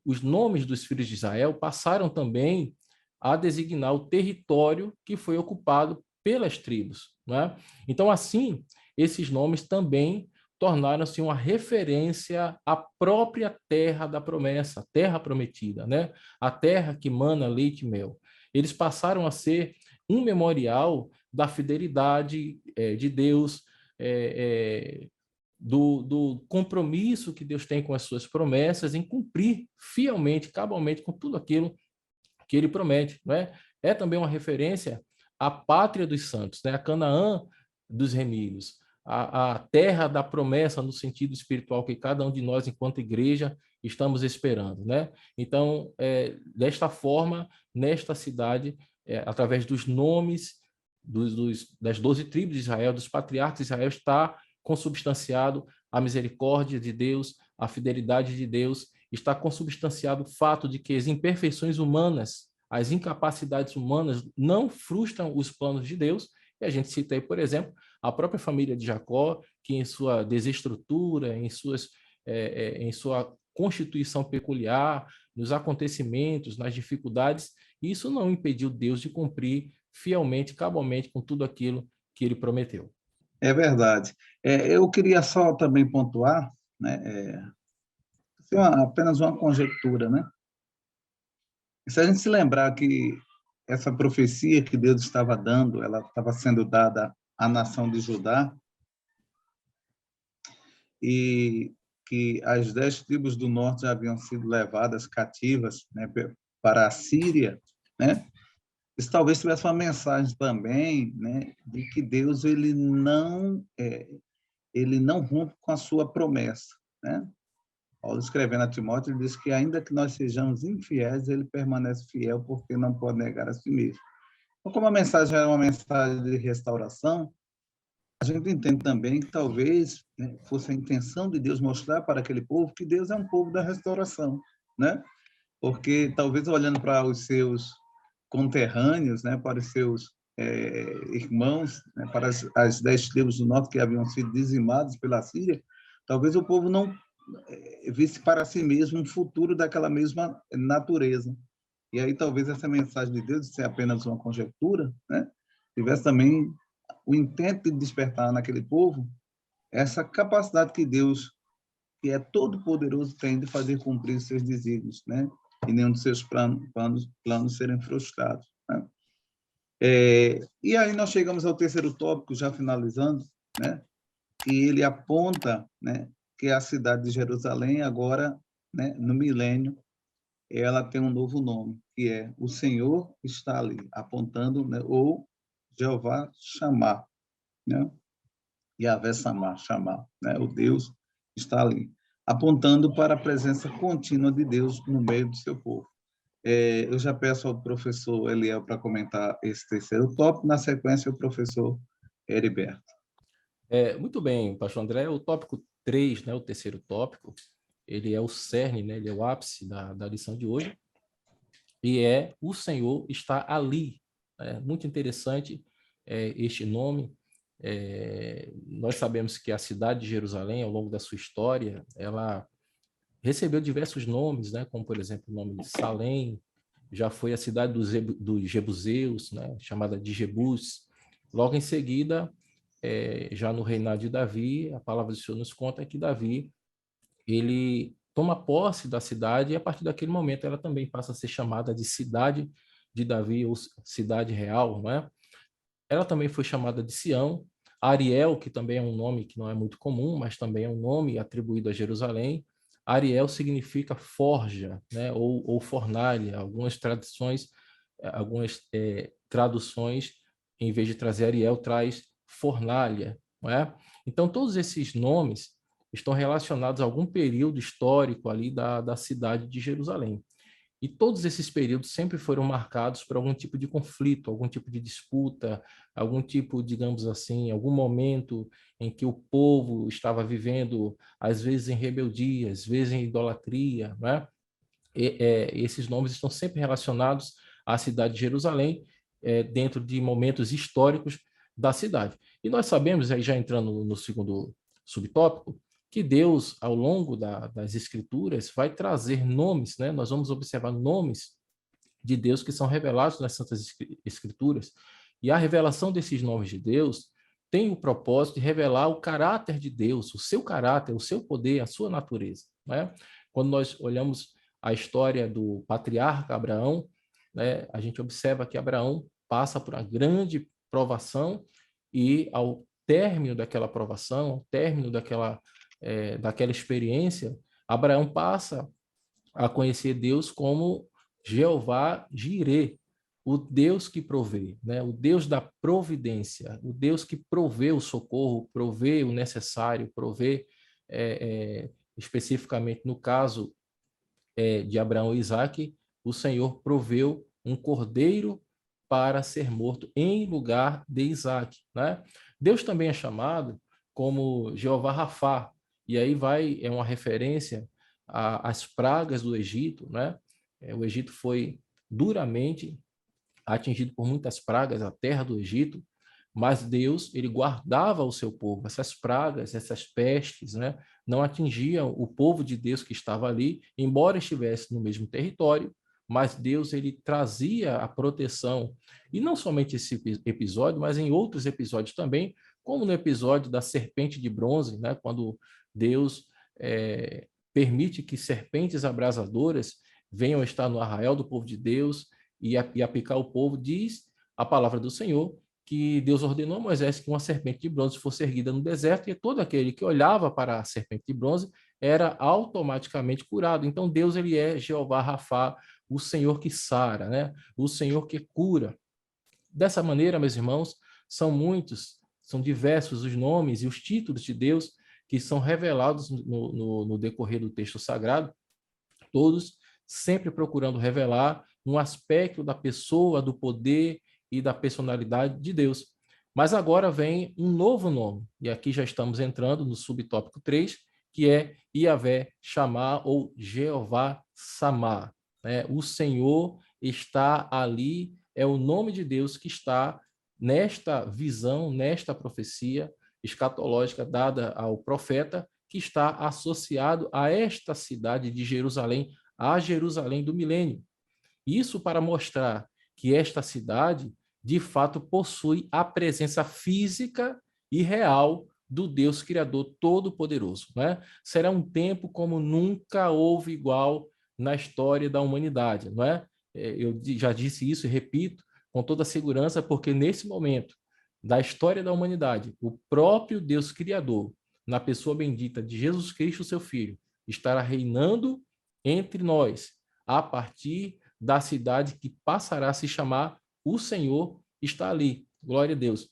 C: os nomes dos filhos de Israel passaram também a designar o território que foi ocupado pelas tribos, né? Então, assim, esses nomes também tornaram-se uma referência à própria terra da promessa, a terra prometida, né? A terra que mana leite e mel. Eles passaram a ser um memorial da fidelidade de Deus, do compromisso que Deus tem com as suas promessas em cumprir fielmente, cabalmente com tudo aquilo que ele promete, né? É também uma referência à pátria dos santos, né? A Canaã dos remidos, a terra da promessa no sentido espiritual que cada um de nós, enquanto igreja, estamos esperando, né? Então, desta forma, nesta cidade, através dos nomes das 12 tribos de Israel, dos patriarcas de Israel, está consubstanciado a misericórdia de Deus, a fidelidade de Deus, está consubstanciado o fato de que as imperfeições humanas, as incapacidades humanas não frustram os planos de Deus. E a gente cita aí, por exemplo, a própria família de Jacó, que em sua desestrutura, em sua constituição peculiar, nos acontecimentos, nas dificuldades, isso não impediu Deus de cumprir fielmente, cabalmente com tudo aquilo que ele prometeu.
A: É verdade. Eu queria só também pontuar, né, ser apenas uma conjectura, né? E se a gente se lembrar que essa profecia que Deus estava dando, ela estava sendo dada à nação de Judá, e que as 10 tribos do norte já haviam sido levadas cativas, né, para a Síria, né? Isso talvez tivesse uma mensagem também, né, de que Deus ele não rompe com a sua promessa, né? Paulo escrevendo a Timóteo, ele diz que ainda que nós sejamos infiéis, ele permanece fiel porque não pode negar a si mesmo. Então, como a mensagem era uma mensagem de restauração, a gente entende também que talvez, né, fosse a intenção de Deus mostrar para aquele povo que Deus é um povo da restauração, né? Porque talvez olhando para os seus conterrâneos, né, para os seus irmãos, né, para as 10 tribos do norte que haviam sido dizimadas pela Síria, talvez o povo não visse para si mesmo um futuro daquela mesma natureza. E aí talvez essa mensagem de Deus, de ser apenas uma conjectura, né, tivesse também o intento de despertar naquele povo essa capacidade que Deus, que é todo poderoso, tem de fazer cumprir os seus desígnios, né? E nenhum dos seus planos serem frustrados, né? E aí nós chegamos ao terceiro tópico, já finalizando, né? E ele aponta, né, que a cidade de Jerusalém agora, né, no milênio, ela tem um novo nome, que é o Senhor está ali, apontando, né, ou Jeová Chamar, né? Yahvé Chamar, né? O Deus está ali, apontando para a presença contínua de Deus no meio do seu povo. Eu já peço ao professor Eliel para comentar esse terceiro tópico, na sequência o professor Heriberto.
C: Muito bem, pastor André, o tópico 3, né, o terceiro tópico, ele é o cerne, né, ele é o ápice da lição de hoje, e o Senhor está ali. Muito interessante este nome. Nós sabemos que a cidade de Jerusalém, ao longo da sua história, ela recebeu diversos nomes, né, como, por exemplo, o nome de Salém, já foi a cidade dos Jebuseus, né, chamada de Jebus. Logo em seguida, já no reinado de Davi, a palavra do Senhor nos conta que Davi, ele toma posse da cidade e a partir daquele momento ela também passa a ser chamada de cidade de Davi ou cidade real, não é? Ela também foi chamada de Sião. Ariel, que também é um nome que não é muito comum, mas também é um nome atribuído a Jerusalém. Ariel significa forja, né? ou fornalha. Algumas traduções, em vez de trazer Ariel, traz fornalha, não é? Então, todos esses nomes estão relacionados a algum período histórico ali da cidade de Jerusalém. E todos esses períodos sempre foram marcados por algum tipo de conflito, algum tipo de disputa, algum tipo, digamos assim, algum momento em que o povo estava vivendo, às vezes em rebeldia, às vezes em idolatria, né? Esses nomes estão sempre relacionados à cidade de Jerusalém, dentro de momentos históricos da cidade. E nós sabemos, aí já entrando no segundo subtópico, que Deus, ao longo das Escrituras, vai trazer nomes, né? Nós vamos observar nomes de Deus que são revelados nas Santas Escrituras. E a revelação desses nomes de Deus tem o propósito de revelar o caráter de Deus, o seu caráter, o seu poder, a sua natureza, né? Quando nós olhamos a história do patriarca Abraão, né, a gente observa que Abraão passa por uma grande provação e, ao término daquela provação, ao término daquela experiência, Abraão passa a conhecer Deus como Jeová Jireh, o Deus que provê, né? O Deus da providência, o Deus que provê o socorro, provê o necessário, provê, especificamente no caso de Abraão e Isaque, o Senhor proveu um cordeiro para ser morto em lugar de Isaque, né? Deus também é chamado como Jeová Rafá, e aí é uma referência às pragas do Egito, né? O Egito foi duramente atingido por muitas pragas, a terra do Egito, mas Deus, ele guardava o seu povo. Essas pragas, essas pestes, né, não atingiam o povo de Deus que estava ali, embora estivesse no mesmo território, mas Deus, ele trazia a proteção. E não somente esse episódio, mas em outros episódios também, como no episódio da serpente de bronze, né, quando Deus permite que serpentes abrasadoras venham estar no arraial do povo de Deus e apicar o povo, diz a palavra do Senhor, que Deus ordenou a Moisés que uma serpente de bronze fosse erguida no deserto, e todo aquele que olhava para a serpente de bronze era automaticamente curado. Então Deus, ele é Jeová Rafá, o Senhor que sara, né? O Senhor que cura. Dessa maneira, meus irmãos, são diversos os nomes e os títulos de Deus que são revelados no decorrer do texto sagrado, todos sempre procurando revelar um aspecto da pessoa, do poder e da personalidade de Deus. Mas agora vem um novo nome, e aqui já estamos entrando no subtópico 3, que é Yahvé Shammah ou Jeová Samá. O Senhor está ali, é o nome de Deus que está nesta visão, nesta profecia escatológica dada ao profeta, que está associado a esta cidade de Jerusalém, a Jerusalém do milênio. Isso para mostrar que esta cidade, de fato, possui a presença física e real do Deus Criador Todo-Poderoso. Né? Será um tempo como nunca houve igual na história da humanidade. Não é? Eu já disse isso e repito com toda segurança, porque nesse momento da história da humanidade, o próprio Deus Criador, na pessoa bendita de Jesus Cristo, seu Filho, estará reinando entre nós, a partir da cidade que passará a se chamar O Senhor está ali. Glória a Deus.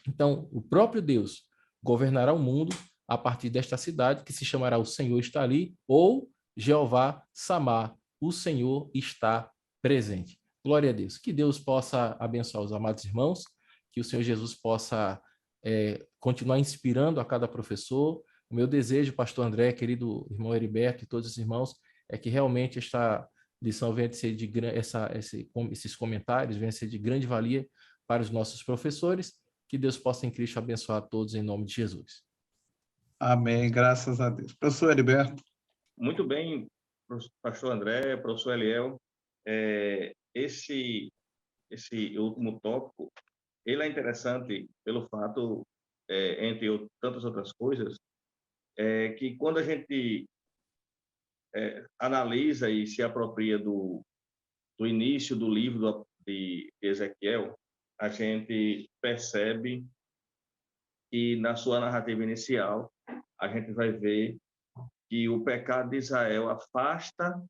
C: Então, o próprio Deus governará o mundo a partir desta cidade que se chamará O Senhor está ali, ou Jeová Samá, o Senhor está presente. Glória a Deus. Que Deus possa abençoar os amados irmãos, que o Senhor Jesus possa continuar inspirando a cada professor. O meu desejo, pastor André, querido irmão Heriberto e todos os irmãos, é que realmente esta lição venha a ser esses comentários venham a ser de grande valia para os nossos professores. Que Deus possa em Cristo abençoar a todos em nome de Jesus.
A: Amém, graças a Deus. Professor Heriberto.
B: Muito bem, pastor André, professor Eliel. Esse último tópico, ele é interessante pelo fato, entre tantas outras coisas, que quando a gente analisa e se apropria do início do livro de Ezequiel, a gente percebe que na sua narrativa inicial a gente vai ver que o pecado de Israel afasta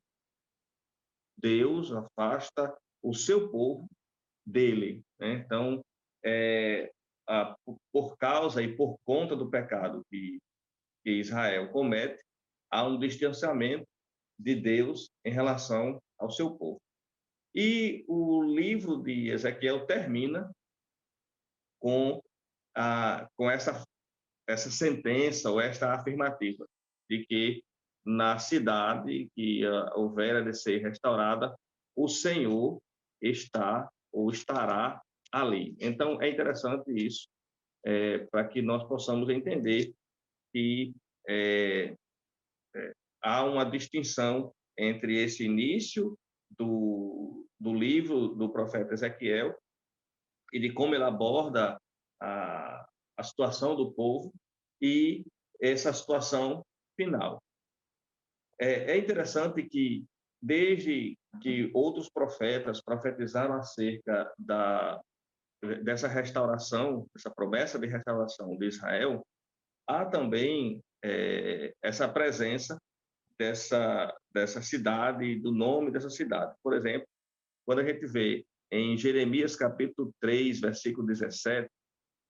B: Deus, afasta o seu povo dele, né? Então, por causa e por conta do pecado que Israel comete, há um distanciamento de Deus em relação ao seu povo. E o livro de Ezequiel termina com essa sentença ou esta afirmativa de que na cidade que houver de ser restaurada, o Senhor está ou estará ali. Então, é interessante isso, para que nós possamos entender que há uma distinção entre esse início do livro do profeta Ezequiel e de como ele aborda a situação do povo e essa situação final. É interessante que, desde que outros profetas profetizaram acerca dessa restauração, essa promessa de restauração de Israel, há também essa presença dessa cidade, do nome dessa cidade. Por exemplo, quando a gente vê em Jeremias capítulo 3, versículo 17,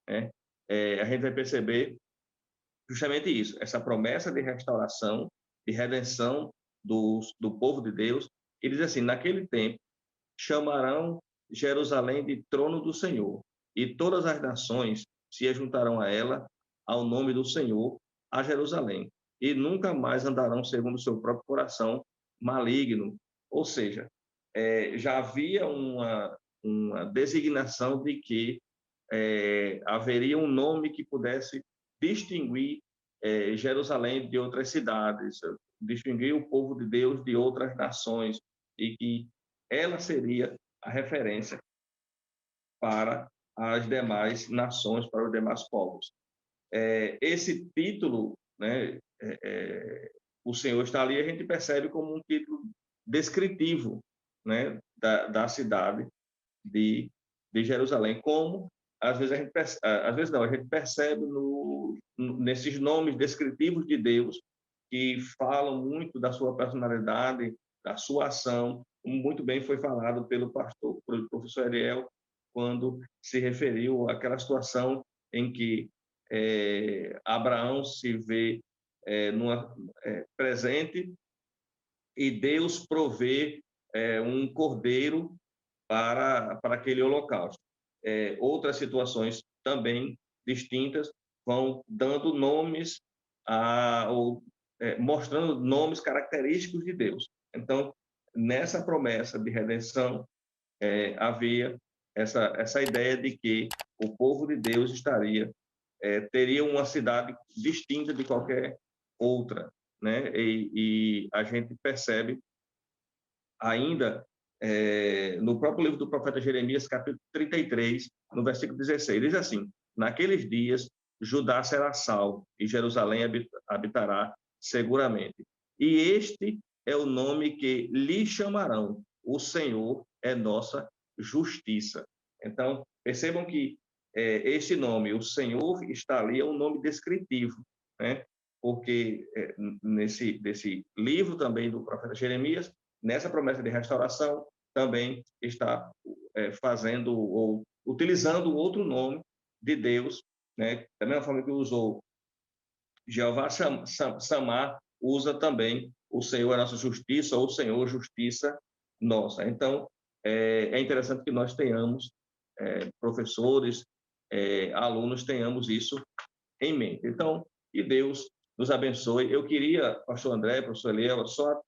B: a gente vai perceber justamente isso, essa promessa de restauração, de redenção do povo de Deus. Ele diz assim: naquele tempo chamarão Jerusalém de trono do Senhor, e todas as nações se juntarão a ela, ao nome do Senhor, a Jerusalém, e nunca mais andarão segundo o seu próprio coração maligno. Ou seja, já havia uma designação de que haveria um nome que pudesse distinguir Jerusalém de outras cidades, distinguir o povo de Deus de outras nações, e que ela seria a referência para as demais nações, para os demais povos. Esse título, né, o Senhor está ali, a gente percebe como um título descritivo, né, da cidade de Jerusalém, como às vezes às vezes não, a gente percebe nesses nomes descritivos de Deus que falam muito da sua personalidade, da sua ação, como muito bem foi falado pelo professor Ariel, quando se referiu àquela situação em que Abraão se vê presente e Deus provê um cordeiro para aquele holocausto. Outras situações também distintas vão dando nomes mostrando nomes característicos de Deus. Então, nessa promessa de redenção, havia essa ideia de que o povo de Deus teria uma cidade distinta de qualquer outra, né? E a gente percebe ainda no próprio livro do profeta Jeremias, capítulo 33, no versículo 16, diz assim: naqueles dias Judá será salvo e Jerusalém habitará seguramente. E este é o nome que lhe chamarão: o Senhor é nossa justiça. Então, percebam que este nome, o Senhor, está ali, é um nome descritivo, né? Porque nesse livro também do profeta Jeremias, nessa promessa de restauração, também está fazendo ou utilizando outro nome de Deus, né? Da mesma forma que usou Jeová Samar, usa também o Senhor é nossa justiça, ou o Senhor justiça nossa. Então, é interessante que nós tenhamos, professores, alunos, tenhamos isso em mente. Então, que Deus nos abençoe. Eu queria, pastor André, professor Eliel, só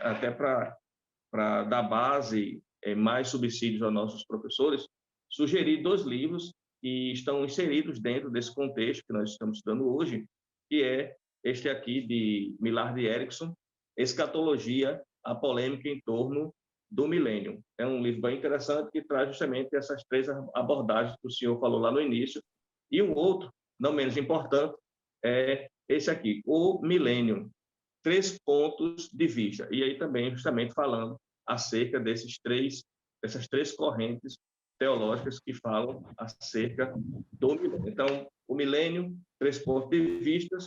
B: até para dar base, mais subsídios aos nossos professores, sugerir 2 livros que estão inseridos dentro desse contexto que nós estamos estudando hoje, que é este aqui de Millard Erickson, Escatologia, a polêmica em torno do milênio. É um livro bem interessante que traz justamente essas 3 abordagens que o senhor falou lá no início. E um outro, não menos importante, é esse aqui, O Milênio, 3 pontos de vista. E aí também, justamente, falando acerca dessas três correntes teológicas que falam acerca do milênio. Então, o milênio, 3 pontos de vista,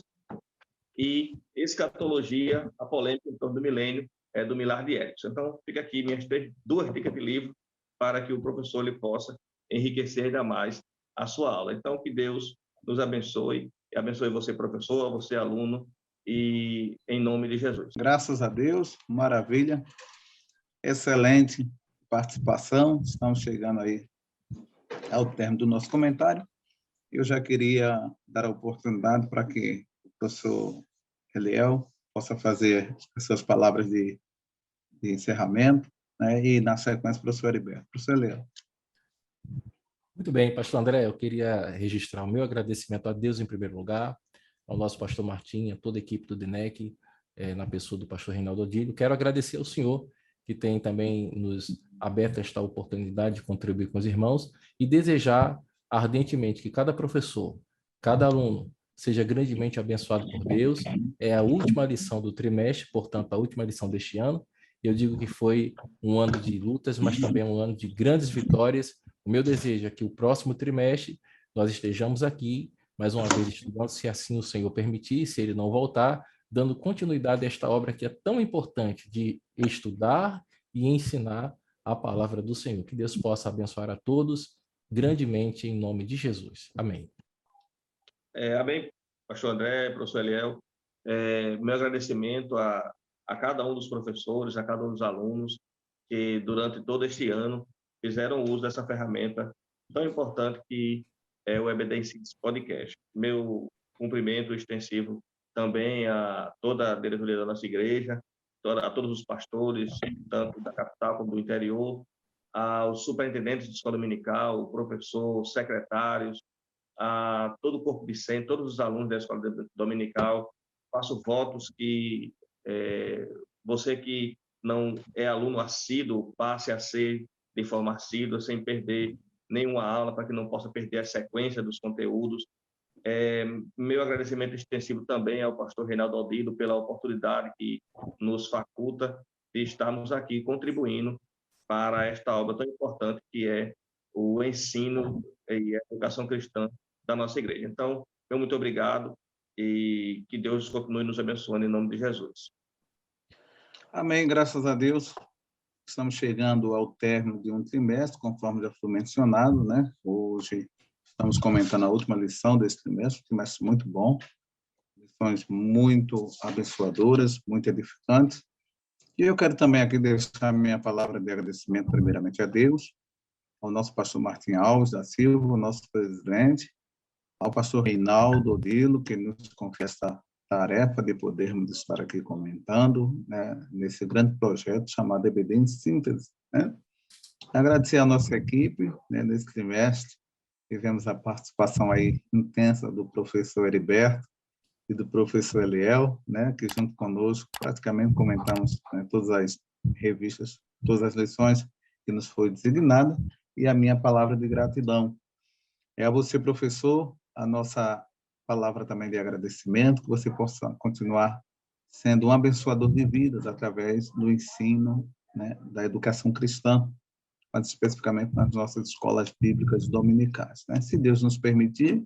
B: e escatologia, a polêmica em torno do milênio, é do Millard Erickson. Então, fica aqui minhas 2 dicas de livro para que o professor ele possa enriquecer ainda mais a sua aula. Então, que Deus nos abençoe, e abençoe você, professor, você, aluno, e em nome de Jesus.
A: Graças a Deus, maravilha, excelente participação. Estamos chegando aí ao término do nosso comentário. Eu já queria dar a oportunidade para que o professor Eliel possa fazer as suas palavras de encerramento, né? E, na sequência, o professor Heriberto. Professor Eliel.
C: Muito bem, pastor André, eu queria registrar o meu agradecimento a Deus em primeiro lugar, ao nosso pastor Martim, a toda a equipe do DNEC, na pessoa do pastor Reinaldo Odílio. Quero agradecer ao senhor, que tem também nos aberto esta oportunidade de contribuir com os irmãos, e desejar ardentemente que cada professor, cada aluno, seja grandemente abençoado por Deus. É a última lição do trimestre, portanto, a última lição deste ano. Eu digo que foi um ano de lutas, mas também um ano de grandes vitórias. O meu desejo é que o próximo trimestre nós estejamos aqui, mais uma vez estudando, se assim o Senhor permitir, se Ele não voltar, dando continuidade a esta obra que é tão importante de estudar e ensinar a palavra do Senhor. Que Deus possa abençoar a todos grandemente em nome de Jesus. Amém.
B: Amém, pastor André, professor Eliel. Meu agradecimento a cada um dos professores, a cada um dos alunos que durante todo este ano fizeram uso dessa ferramenta tão importante que é o EBD em Síntese Podcast. Meu cumprimento extensivo também a toda a diretoria da nossa igreja, a todos os pastores, tanto da capital como do interior, aos superintendentes de escola dominical, o professor, secretários, a todo o corpo docente, todos os alunos da escola dominical. Faço votos que você que não é aluno assíduo passe a ser de forma assídua, sem perder nenhuma aula, para que não possa perder a sequência dos conteúdos. Meu agradecimento extensivo também ao pastor Reinaldo Odilo pela oportunidade que nos faculta de estarmos aqui contribuindo para esta obra tão importante que é o ensino e a educação cristã da nossa igreja. Então, meu muito obrigado e que Deus continue nos abençoando em nome de Jesus.
A: Amém, graças a Deus. Estamos chegando ao término de um trimestre, conforme já foi mencionado, né? Hoje estamos comentando a última lição desse trimestre, um trimestre muito bom, lições muito abençoadoras, muito edificantes. E eu quero também aqui deixar minha palavra de agradecimento, primeiramente a Deus, ao nosso pastor Martim Alves da Silva, o nosso presidente, ao pastor Reinaldo Odilo, que nos confia essa tarefa de podermos estar aqui comentando, né, nesse grande projeto chamado EBD em Síntese, né? Agradecer a nossa equipe, né, nesse trimestre. Tivemos a participação aí intensa do professor Heriberto e do professor Eliel, né, que junto conosco praticamente comentamos, né, todas as revistas, todas as lições que nos foi designada, e a minha palavra de gratidão. É a você, professor, a nossa palavra também de agradecimento, que você possa continuar sendo um abençoador de vidas através do ensino, né, da educação cristã, mas especificamente nas nossas escolas bíblicas dominicais, né? Se Deus nos permitir,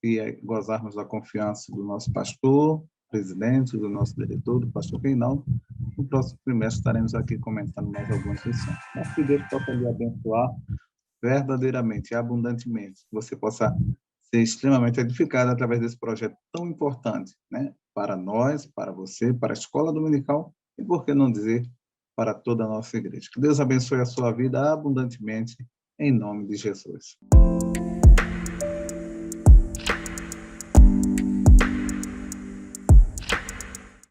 A: e gozarmos da confiança do nosso pastor, presidente, do nosso diretor, do pastor Reinaldo, no próximo trimestre estaremos aqui comentando mais algumas lições. Mas que Deus possa lhe abençoar verdadeiramente e abundantemente, que você possa ser extremamente edificado através desse projeto tão importante, né? Para nós, para você, para a escola dominical e, por que não dizer, para toda a nossa igreja. Que Deus abençoe a sua vida abundantemente, em nome de Jesus.